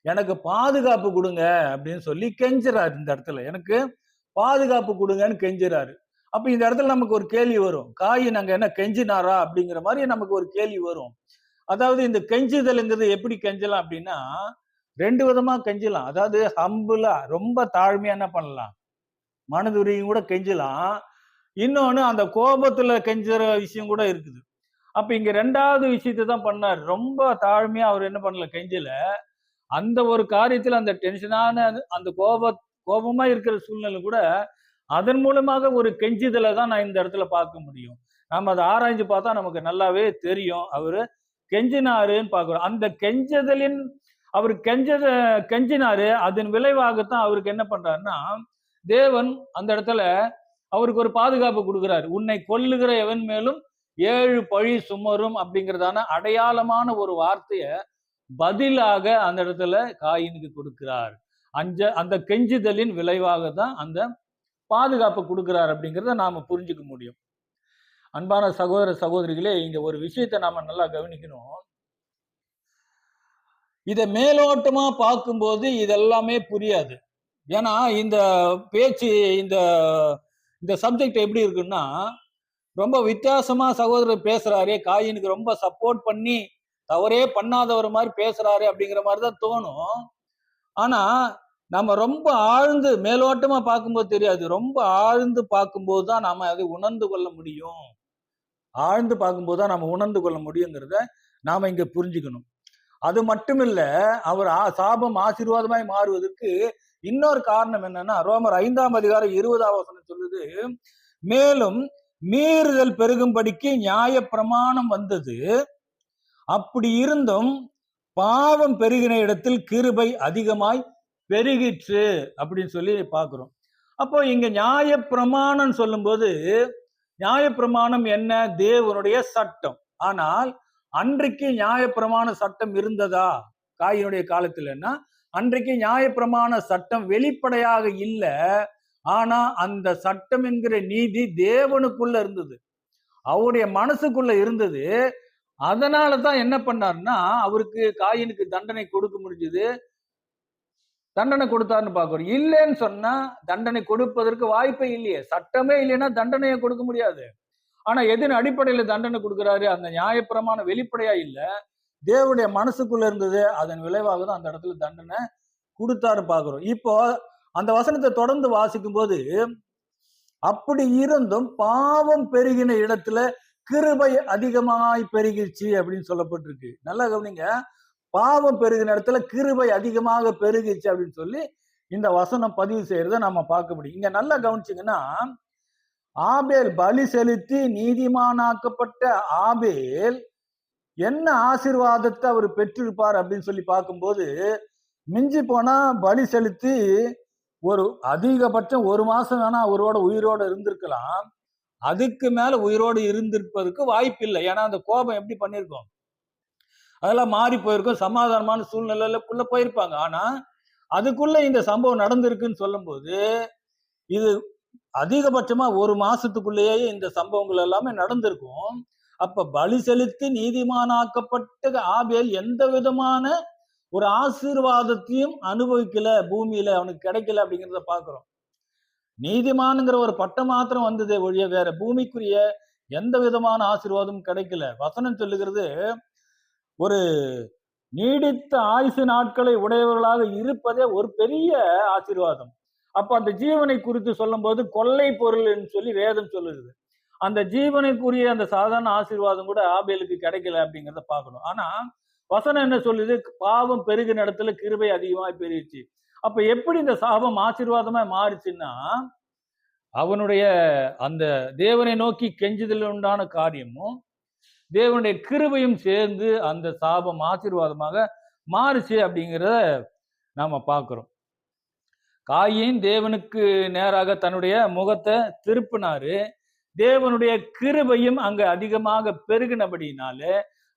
எனக்கு பாதுகாப்பு கொடுங்க அப்படின்னு சொல்லி கெஞ்சுறாரு. இந்த இடத்துல எனக்கு பாதுகாப்பு கொடுங்கன்னு கெஞ்சுறாரு. அப்ப இந்த இடத்துல நமக்கு ஒரு கேள்வி வரும், காயின் அங்க என்ன கெஞ்சினாரா அப்படிங்கிற மாதிரி நமக்கு ஒரு கேள்வி வரும். அதாவது இந்த கெஞ்சுதல்ங்கிறது எப்படி கெஞ்சலாம் அப்படின்னா 2 விதமா கெஞ்சலாம். அதாவது ஹம்பிளா, ரொம்ப தாழ்மையா என்ன பண்ணலாம், மனதுரியும் கூட கெஞ்சலாம். இன்னொன்னு அந்த கோபத்துல கெஞ்சுற விஷயம் கூட இருக்குது. அப்ப இங்க 2வது விஷயத்தை தான் பண்ணாரு. ரொம்ப தாழ்மையா அவர் என்ன பண்ணல, கெஞ்சல. அந்த ஒரு காரியத்துல அந்த டென்ஷனான அந்த கோபமா இருக்கிற சூழ்நிலை கூட அதன் மூலமாக ஒரு கெஞ்சுதலை தான் நான் இந்த இடத்துல பார்க்க முடியும். நம்ம அதை ஆராய்ஞ்சு பார்த்தா நமக்கு நல்லாவே தெரியும். அவரு கெஞ்சினாருன்னு பார்க்கிறோம். அந்த கெஞ்சதலின் அவர் கெஞ்சினாரு, அதன் விளைவாகத்தான் அவருக்கு என்ன பண்றாருன்னா, தேவன் அந்த இடத்துல அவருக்கு ஒரு பாதுகாப்பு கொடுக்கிறாரு. உன்னை கொல்லுகிற எவன் மேலும் 7 பழி சுமரும் அப்படிங்கிறதான அடையாளமான ஒரு வார்த்தைய பதிலாக அந்த இடத்துல காயினுக்கு கொடுக்கிறார். அந்த கெஞ்சுதலின் விளைவாக தான் அந்த பாதுகாப்பு கொடுக்கிறார் அப்படிங்கிறத நாம புரிஞ்சுக்க முடியும். அன்பான சகோதர சகோதரிகளே, இங்க ஒரு விஷயத்தை நாம நல்லா கவனிக்கணும். இதை மேலோட்டமா பார்க்கும்போது இதெல்லாமே புரியாது. ஏன்னா இந்த பேச்சு, இந்த இந்த சப்ஜெக்ட் எப்படி இருக்குன்னா, ரொம்ப வித்தியாசமா சகோதரர் பேசுறாரே, காயினுக்கு ரொம்ப சப்போர்ட் பண்ணி தவறே பண்ணாதவர் மாதிரி பேசுறாரு அப்படிங்கிற மாதிரிதான் தோணும். ஆனா நம்ம ரொம்ப ஆழ்ந்து மேலோட்டமா பார்க்கும்போது தெரியாது, ரொம்ப ஆழ்ந்து பார்க்கும்போது தான் நாம அதை உணர்ந்து கொள்ள முடியும். ஆழ்ந்து பார்க்கும்போது தான் நம்ம உணர்ந்து கொள்ள முடியுங்கிறத நாம இங்க புரிஞ்சுக்கணும். அது மட்டுமில்ல, அவர் சாபம் ஆசீர்வாதமாய் மாறுவதற்கு இன்னொரு காரணம் என்னன்னா, ரோமர் 5ஆம் அதிகாரம் 20ஆம் வசனம் சொல்லுது, மேலும் மீறுதல் பெருகும்படிக்கு நியாய பிரமாணம் வந்தது, அப்படி இருந்தும் பாவம் பெருகின இடத்தில் கிருபை அதிகமாய் பெருகிற்று அப்படின்னு சொல்லி பார்க்கிறோம். அப்போ இங்க நியாய பிரமாணம் சொல்லும்போது, நியாய பிரமாணம் என்ன, தேவனுடைய சட்டம். ஆனால் அன்றைக்கு நியாய பிரமாண சட்டம் இருந்ததா காயினுடைய காலத்துலன்னா, அன்றைக்கு நியாய பிரமாண சட்டம் வெளிப்படையாக இல்ல. ஆனா அந்த சட்டம் என்கிற நீதி தேவனுக்குள்ள இருந்தது, அவருடைய மனசுக்குள்ள இருந்தது. அதனாலதான் என்ன பண்ணாருன்னா அவருக்கு காயினுக்கு தண்டனை கொடுக்க முடிஞ்சது. தண்டனை கொடுத்தாருன்னு பாக்குறோம். இல்லைன்னு சொன்னா தண்டனை கொடுப்பதற்கு வாய்ப்பே இல்லையே. சட்டமே இல்லைன்னா தண்டனையை கொடுக்க முடியாது. ஆனா எதன் அடிப்படையில தண்டனை கொடுக்கிறாரு, அந்த நியாயப்பிரமான வெளிப்படையா இல்ல, தேவனுடைய மனசுக்குள்ள இருந்தது. அதன் விளைவாக தான் அந்த இடத்துல தண்டனை கொடுத்தாரு பாக்குறோம். இப்போ அந்த வசனத்தை தொடர்ந்து வாசிக்கும் போது, அப்படி இருந்தும் பாவம் பெருகின இடத்துல கிருபை அதிகமாய் பெருகிடுச்சு அப்படின்னு சொல்லப்பட்டிருக்கு. நல்லா கவனிங்க, பாவம் பெருகின இடத்துல கிருபை அதிகமாக பெருகிச்சு அப்படின்னு சொல்லி இந்த வசனம் பதிவு செய்யறத நம்ம பார்க்க முடியும். இங்க நல்லா கவனிச்சீங்கன்னா, ஆபேல் பலி செலுத்தி நீதிமானாக்கப்பட்ட ஆபேல் என்ன ஆசீர்வாதத்தை அவர் பெற்றிருப்பார் அப்படின்னு சொல்லி பார்க்கும்போது, மிஞ்சி போனா பலி செலுத்தி ஒரு அதிகபட்சம் 1 மாசம் வேணா அவரோட உயிரோட இருந்திருக்கலாம். அதுக்கு மேல உயிரோடு இருந்திருப்பதற்கு வாய்ப்பு இல்லை. ஏன்னா அந்த கோபம் எப்படி பண்ணிருக்கோம், அதெல்லாம் மாறி போயிருக்கும், சமாதானமான சூழ்நிலைக்குள்ள போயிருப்பாங்க. ஆனா அதுக்குள்ள இந்த சம்பவம் நடந்திருக்குன்னு சொல்லும் போது, இது அதிகபட்சமா 1 மாசத்துக்குள்ளேயே இந்த சம்பவங்கள் எல்லாமே நடந்திருக்கும். அப்ப பலி செலுத்தி நீதிமானாக்கப்பட்ட ஆபேல் எந்த விதமான ஒரு ஆசீர்வாதத்தையும் அனுபவிக்கல, பூமியில அவனுக்கு கிடைக்கல அப்படிங்கிறத பாக்குறோம். நீதிமான்ங்கிற ஒரு பட்டம் மாத்திரம் வந்ததே ஒழிய வேற பூமிக்குரிய எந்த விதமான ஆசீர்வாதமும் கிடைக்கல. வசனம் சொல்லுகிறது, ஒரு நீடித்த ஆயுசு நாட்களை உடையவர்களாக இருப்பதே ஒரு பெரிய ஆசீர்வாதம். அப்ப அந்த ஜீவனை குறித்து சொல்லும் போது கொள்ளை பொருள் என்று சொல்லி வேதம் சொல்லுது. அந்த ஜீவனுக்குரிய அந்த சாதாரண ஆசீர்வாதம் கூட ஆபேலுக்கு கிடைக்கல அப்படிங்கிறத பார்க்கணும். ஆனா வசனம் என்ன சொல்லுது, பாவம் பெருகின இடத்துல கிருபை அதிகமாய் பெருகிச்சு. அப்ப எப்படி இந்த சாபம் ஆசீர்வாதமா மாறுச்சுன்னா, அவனுடைய அந்த தேவனை நோக்கி கெஞ்சுதல் உண்டான காரியமும் தேவனுடைய கிருபையும் சேர்ந்து அந்த சாபம் ஆசீர்வாதமாக மாறுச்சு அப்படிங்கிறத நாம பார்க்கிறோம். காயின் தேவனுக்கு நேராக தன்னுடைய முகத்தை திருப்பினாரு. தேவனுடைய கிருபையும் அங்க அதிகமாக பெருகினபடினால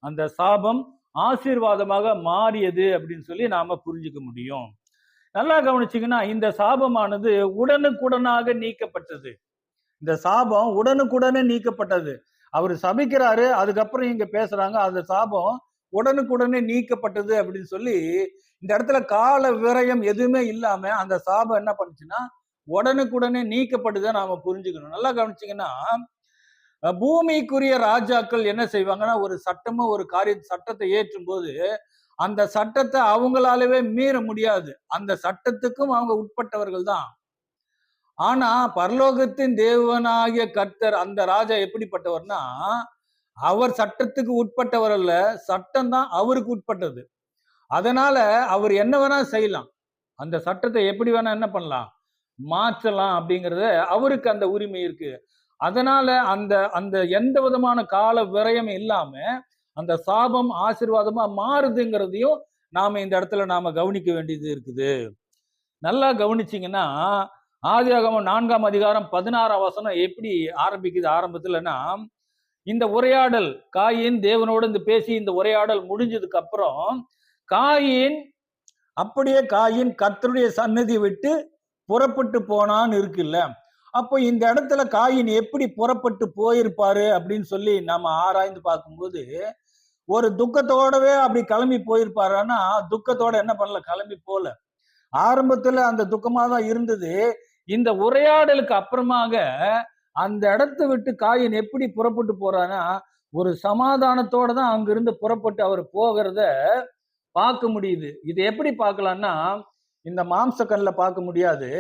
அந்த சாபம் ஆசீர்வாதமாக மாறியது அப்படின்னு சொல்லி நாம புரிஞ்சுக்க முடியும். நல்லா கவனிச்சீங்கன்னா, இந்த சாபமானது உடனுக்குடனாக நீக்கப்பட்டது. இந்த சாபம் உடனுக்குடனே நீக்கப்பட்டது. அவர் சபிக்கிறாரு, அதுக்கப்புறம் இங்க பேசுறாங்க, அந்த சாபம் உடனுக்குடனே நீக்கப்பட்டது அப்படின்னு சொல்லி இந்த இடத்துல கால விரயம் எதுவுமே இல்லாம அந்த சாபம் என்ன பண்ணுச்சுன்னா உடனுக்குடனே நீக்கப்பட்டதை நாம புரிஞ்சுக்கணும். நல்லா கவனிச்சீங்கன்னா, பூமிக்குரிய ராஜாக்கள் என்ன செய்வாங்கன்னா, ஒரு சட்டமோ ஒரு சட்டத்தை ஏற்றும் போது அந்த சட்டத்தை அவங்களாலவே மீற முடியாது. அந்த சட்டத்துக்கும் அவங்க உட்பட்டவர்கள் தான். ஆனா பரலோகத்தின் தேவனாகிய கர்த்தர் அந்த ராஜா எப்படிப்பட்டவர்னா, அவர் சட்டத்துக்கு உட்பட்டவர் அல்ல, சட்டம் தான் அவருக்கு உட்பட்டது. அதனால அவர் என்ன வேணா செய்யலாம், அந்த சட்டத்தை எப்படி வேணா என்ன பண்ணலாம், மாற்றலாம் அப்படிங்கறத அவருக்கு அந்த உரிமை இருக்கு. அதனால அந்த அந்த எந்த விதமான கால விரயம் இல்லாம அந்த சாபம் ஆசீர்வாதமா மாறுதுங்கிறதையும் நாம இந்த இடத்துல நாம கவனிக்க வேண்டியது இருக்குது. நல்லா கவனிச்சீங்கன்னா, ஆதியாகமம் 4ஆம் அதிகாரம் 16ஆம் வசனம் எப்படி ஆரம்பிக்குது ஆரம்பத்துலன்னா, இந்த உரையாடல் காயின் தேவனோடு இந்த பேசி இந்த உரையாடல் முடிஞ்சதுக்கு அப்புறம் காயின் கர்த்தருடைய சன்னதி விட்டு புறப்பட்டு போனான்னு இருக்குல்ல. அப்போ இந்த இடத்துல காயின் எப்படி புறப்பட்டு போயிருப்பாரு அப்படின்னு சொல்லி நம்ம ஆராய்ந்து பார்க்கும்போது, ஒரு துக்கத்தோடவே அப்படி கிளம்பி போயிருப்பாருன்னா, துக்கத்தோட என்ன பண்ணல, கிளம்பி போல. ஆரம்பத்துல அந்த துக்கமா தான் இருந்தது. இந்த உரையாடலுக்கு அப்புறமாக அந்த இடத்தை விட்டு காயின் எப்படி புறப்பட்டு போறான்னா, ஒரு சமாதானத்தோட தான் அங்கிருந்து புறப்பட்டு அவர் போகிறத பார்க்க முடியுது. இது எப்படி பார்க்கலாம்னா, இந்த மாம்ச கண்ணுல பார்க்க முடியாது.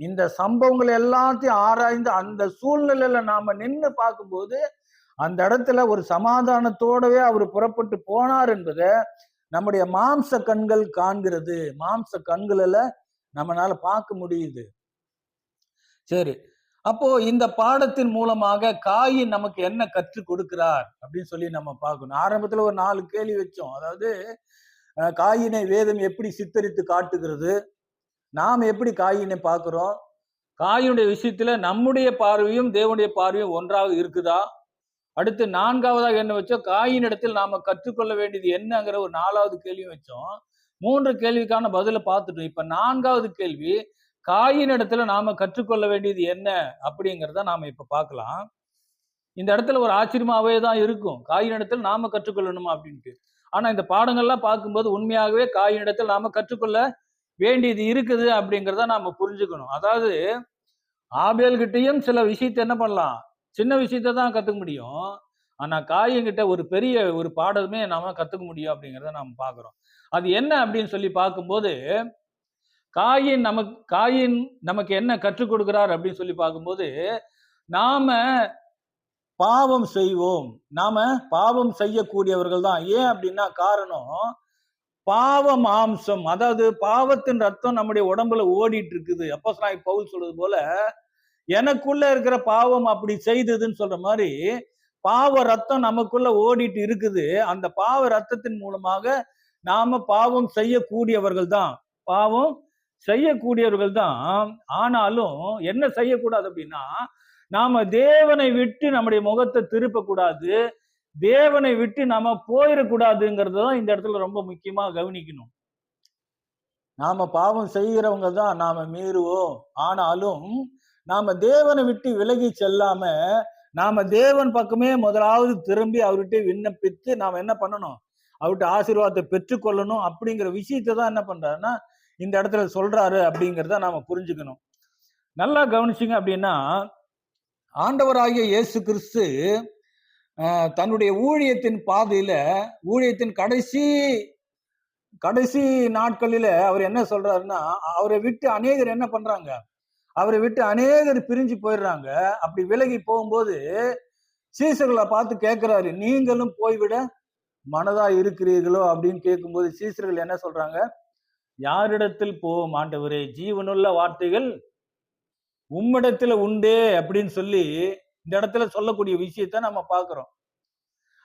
இந்த சம்பவங்கள் எல்லாத்தையும் ஆராய்ந்து அந்த சூழ்நிலையில நாம நின்று பார்க்கும்போது அந்த இடத்துல ஒரு சமாதானத்தோடவே அவர் புறப்பட்டு போனார் என்பதை நம்முடைய மாம்ச கண்கள் காண்கிறது. மாம்ச கண்களில நம்மளால பார்க்க முடியுது. சரி, அப்போ இந்த பாடத்தின் மூலமாக காயின் நமக்கு என்ன கற்றுக் கொடுக்கிறார் அப்படின்னு சொல்லி நம்ம பார்க்கணும். ஆரம்பத்துல ஒரு 4 கேள்வி வச்சோம். அதாவது காயினை வேதம் எப்படி சித்தரித்து காட்டுகிறது, நாம் எப்படி காயினை பார்க்கிறோம், காயினுடைய விஷயத்துல நம்முடைய பார்வையும் தேவனுடைய பார்வையும் ஒன்றாக இருக்குதா, அடுத்து 4ஆவதாக என்ன வச்சோம், காயின் இடத்தில் நாம கற்றுக்கொள்ள வேண்டியது என்னங்கிற ஒரு 4வது கேள்வியும் வச்சோம். 3 கேள்விக்கான பதில பார்த்துட்டோம். இப்ப 4வது கேள்வி, காயின் இடத்துல நாம கற்றுக்கொள்ள வேண்டியது என்ன அப்படிங்கிறத நாம இப்ப பார்க்கலாம். இந்த இடத்துல ஒரு ஆச்சரியமாவே தான் இருக்கும், காயின் இடத்துல நாம கற்றுக்கொள்ளணுமா அப்படின்ட்டு. ஆனா இந்த பாடங்கள்லாம் பார்க்கும்போது உண்மையாகவே காயின் இடத்துல நாம கற்றுக்கொள்ள வேண்டியது இருக்குது அப்படிங்கிறத நாம புரிஞ்சுக்கணும். அதாவது ஆபேல் கிட்டையும் சில விஷயத்தை என்ன பண்ணலாம், சின்ன விஷயத்தை தான் கத்துக்க முடியும். ஆனா காயின் கிட்ட ஒரு பெரிய ஒரு பாடமே நாம கத்துக்க முடியும் அப்படிங்கிறத நாம பார்க்கிறோம். அது என்ன அப்படின்னு சொல்லி பார்க்கும்போது, காயின் நமக்கு என்ன கற்றுக் கொடுக்கிறார் அப்படின்னு சொல்லி பார்க்கும்போது, நாம பாவம் செய்வோம், நாம பாவம் செய்யக்கூடியவர்கள் தான். ஏன் அப்படின்னா காரணம், பாவ மாம்சம், அதாவது பாவத்தின் ரத்தம் நம்முடைய உடம்புல ஓடிட்டு இருக்குது. அப்போஸ்தலனாகிய பவுல் சொல்றது போல, எனக்குள்ள இருக்கிற பாவம் அப்படி செய்ததுன்னு சொல்ற மாதிரி பாவ ரத்தம் நமக்குள்ள ஓடிட்டு இருக்குது. அந்த பாவ ரத்தத்தின் மூலமாக நாம பாவம் செய்யக்கூடியவர்கள் தான், பாவம் செய்யக்கூடியவர்கள் தான். ஆனாலும் என்ன செய்யக்கூடாது அப்படின்னா, நாம தேவனை விட்டு நம்முடைய முகத்தை திருப்ப கூடாது, தேவனை விட்டு நாம போயிடக்கூடாதுங்கிறது தான் இந்த இடத்துல ரொம்ப முக்கியமா கவனிக்கணும். நாம பாவம் செய்கிறவங்க தான் நாம மீறுவோம். ஆனாலும் நாம தேவனை விட்டு விலகி செல்லாம, நாம தேவன் பக்கமே முதலாவது திரும்பி அவர்கிட்ட விண்ணப்பித்து நாம என்ன பண்ணணும், அவர்கிட்ட ஆசீர்வாதத்தை பெற்றுக்கொள்ளணும். அப்படிங்கிற விஷயத்தை தான் என்ன பண்றாருன்னா இந்த இடத்துல சொல்றாரு அப்படிங்கிறத நாம புரிஞ்சுக்கணும். நல்லா கவனிச்சிங்க அப்படின்னா, ஆண்டவராகிய இயேசு கிறிஸ்து தன்னுடைய ஊழியத்தின் பாதையில, ஊழியத்தின் கடைசி நாட்களில அவர் என்ன சொல்றாருன்னா, அவரை விட்டு அநேகர் என்ன பண்றாங்க, அவரை விட்டு அநேகர் பிரிஞ்சு போயிடுறாங்க. அப்படி விலகி போகும்போது சீசர்களை பார்த்து கேட்கிறாரு, நீங்களும் போய்விட மனதா இருக்கிறீர்களோ அப்படின்னு கேட்கும்போது சீசர்கள் என்ன சொல்றாங்க, யாரிடத்தில் போவோம் ஆண்டவரே, ஜீவனுள்ள வார்த்தைகள் உம்மிடத்துல உண்டே அப்படின்னு சொல்லி இந்த இடத்துல சொல்லக்கூடிய விஷயத்த நம்ம பார்க்கிறோம்.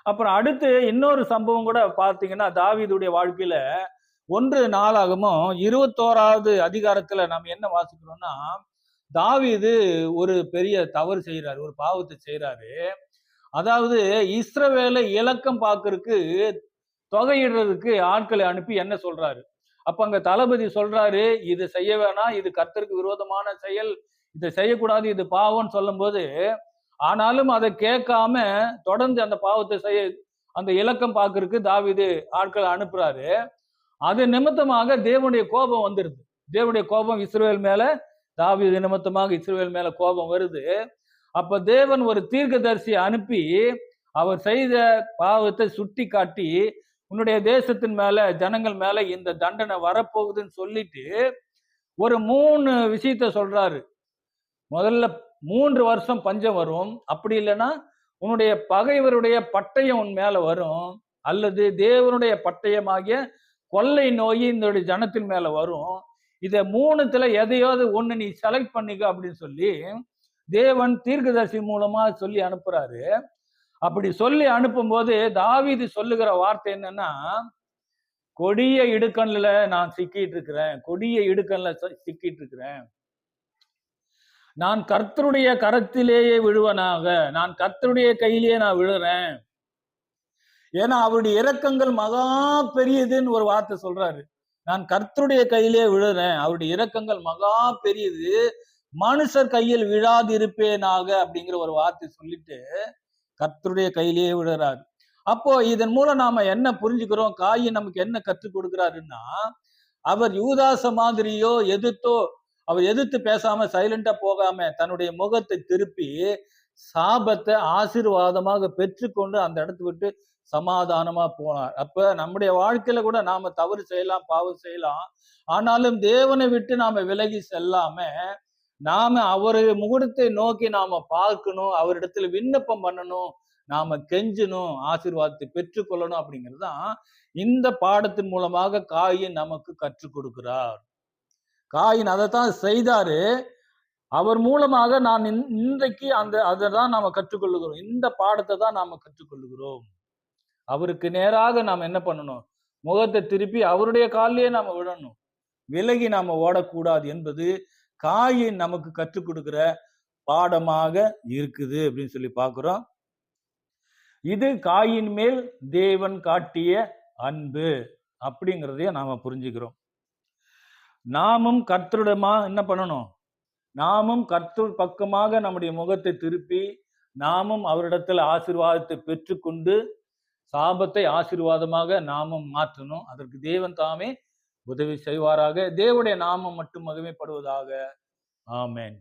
அப்புறம் அடுத்து இன்னொரு சம்பவம் கூட பார்த்தீங்கன்னா, தாவீதுடைய வாழ்க்கையில 1 நாளாகமும் 21வது அதிகாரத்துல நம்ம என்ன வாசிக்கிறோம்னா, தாவீது ஒரு பெரிய தவறு செய்யறாரு, ஒரு பாவத்தை செய்யறாரு. அதாவது இஸ்ரவேலை இலக்கம் பார்க்கறதுக்கு, தொகையிடுறதுக்கு ஆட்களை அனுப்பி என்ன சொல்றாரு. அப்ப அங்க தளபதி சொல்றாரு, இது செய்ய வேணாம், இது கர்த்தருக்கு விரோதமான செயல், இதை செய்யக்கூடாது, இது பாவம்னு சொல்லும் போது, ஆனாலும் அதை கேட்காம தொடர்ந்து அந்த பாவத்தை செய்ய, அந்த இலக்கம் பார்க்கறதுக்கு தாவீது ஆட்களை அனுப்புறாரு. அது நிமித்தமாக தேவனுடைய கோபம் வந்துருது. தேவனுடைய கோபம் இஸ்ரவேல் மேல, தாவீது நிமித்தமாக இஸ்ரவேல் மேல கோபம் வருது. அப்ப தேவன் ஒரு தீர்க்கதரிசியை அனுப்பி அவர் செய்த பாவத்தை சுட்டி காட்டி, உன்னுடைய தேசத்தின் மேல, ஜனங்கள் மேல இந்த தண்டனை வரப்போகுதுன்னு சொல்லிட்டு ஒரு 3 விஷயத்த சொல்றாரு. முதல்ல 3 வருஷம் பஞ்சம் வரும், அப்படி இல்லைன்னா உன்னுடைய பகைவருடைய பட்டயம் உன் மேல வரும், அல்லது தேவனுடைய பட்டயமாகிய கொள்ளை நோய் இந்த ஜனத்தின் மேல வரும். இத 3த்துல எதையாவது ஒண்ணு நீ செலக்ட் பண்ணிக்க அப்படின்னு சொல்லி தேவன் தீர்க்கதரிசி மூலமா சொல்லி அனுப்புறாரு. அப்படி சொல்லி அனுப்பும் போது தாவீது சொல்லுகிற வார்த்தை என்னன்னா, கொடிய இடுக்கண்ல நான் சிக்கிட்டு இருக்கிறேன், கொடிய இடுக்கண்ல சிக்கிட்டு இருக்கிறேன், நான் கர்த்தருடைய கரத்திலேயே விழுவனாக, நான் கர்த்தருடைய கையிலேயே நான் விழுறேன். ஏன்னா அவருடைய இரக்கங்கள் மகா பெரியதுன்னு ஒரு வார்த்தை சொல்றாரு. நான் கர்த்தருடைய கையிலே விழுறேன், அவருடைய இரக்கங்கள் மகா பெரியது, மனுஷர் கையில் விழாது இருப்பேனாக அப்படிங்கிற ஒரு வார்த்தை சொல்லிட்டு கர்த்தருடைய கையிலேயே விழுறாரு. அப்போ இதன் மூலம் நாம என்ன புரிஞ்சுக்கிறோம், காயின் நமக்கு என்ன கற்றுக் கொடுக்கிறாருன்னா, அவர் யூதாச மாதிரியோ எதிர்த்தோ, அவர் எதிர்த்து பேசாம சைலண்டா போகாம தன்னுடைய முகத்தை திருப்பி சாபத்தை ஆசீர்வாதமாக பெற்றுக்கொண்டு அந்த இடத்தை விட்டு சமாதானமா போனார். அப்ப நம்முடைய வாழ்க்கையில கூட நாம தவறு செய்யலாம், பாவம் செய்யலாம், ஆனாலும் தேவனை விட்டு நாம விலகி செல்லாம நாம அவருடைய முகத்தை நோக்கி நாம பார்க்கணும், அவரிடத்துல விண்ணப்பம் பண்ணணும், நாம கெஞ்சணும், ஆசீர்வாதத்தை பெற்றுக்கொள்ளணும். அப்படிங்கிறது தான் இந்த பாடத்தின் மூலமாக காயின் நமக்கு கற்றுக் கொடுக்கிறார். காயின் அதைத்தான் செய்தாரு. அவர் மூலமாக நான் இன்றைக்கு அதை தான் நாம கற்றுக்கொள்ளுகிறோம். இந்த பாடத்தை தான் நாம கற்றுக்கொள்ளுகிறோம். அவருக்கு நேராக நாம் என்ன பண்ணணும், முகத்தை திருப்பி அவருடைய காலிலேயே நாம விடணும், விலகி நாம ஓடக்கூடாது என்பது காயின் நமக்கு கற்றுக் கொடுக்கிற பாடமாக இருக்குது அப்படின்னு சொல்லி பார்க்கிறோம். இது காயின் மேல் தேவன் காட்டிய அன்பு அப்படிங்கிறதையும் நாம புரிஞ்சுக்கிறோம். நாமும் கர்த்தருடமா என்ன பண்ணணும், நாமும் கர்த்தர் பக்கமாக நம்முடைய முகத்தை திருப்பி நாமும் அவரிடத்தில் ஆசீர்வாதத்தை பெற்றுக்கொண்டு சாபத்தை ஆசீர்வாதமாக நாமும் மாற்றணும். அதற்கு தேவன் தாமே உதவி செய்வாராக. தேவனுடைய நாமம் மட்டும் மகிமைப்படுவதாக. ஆமென்.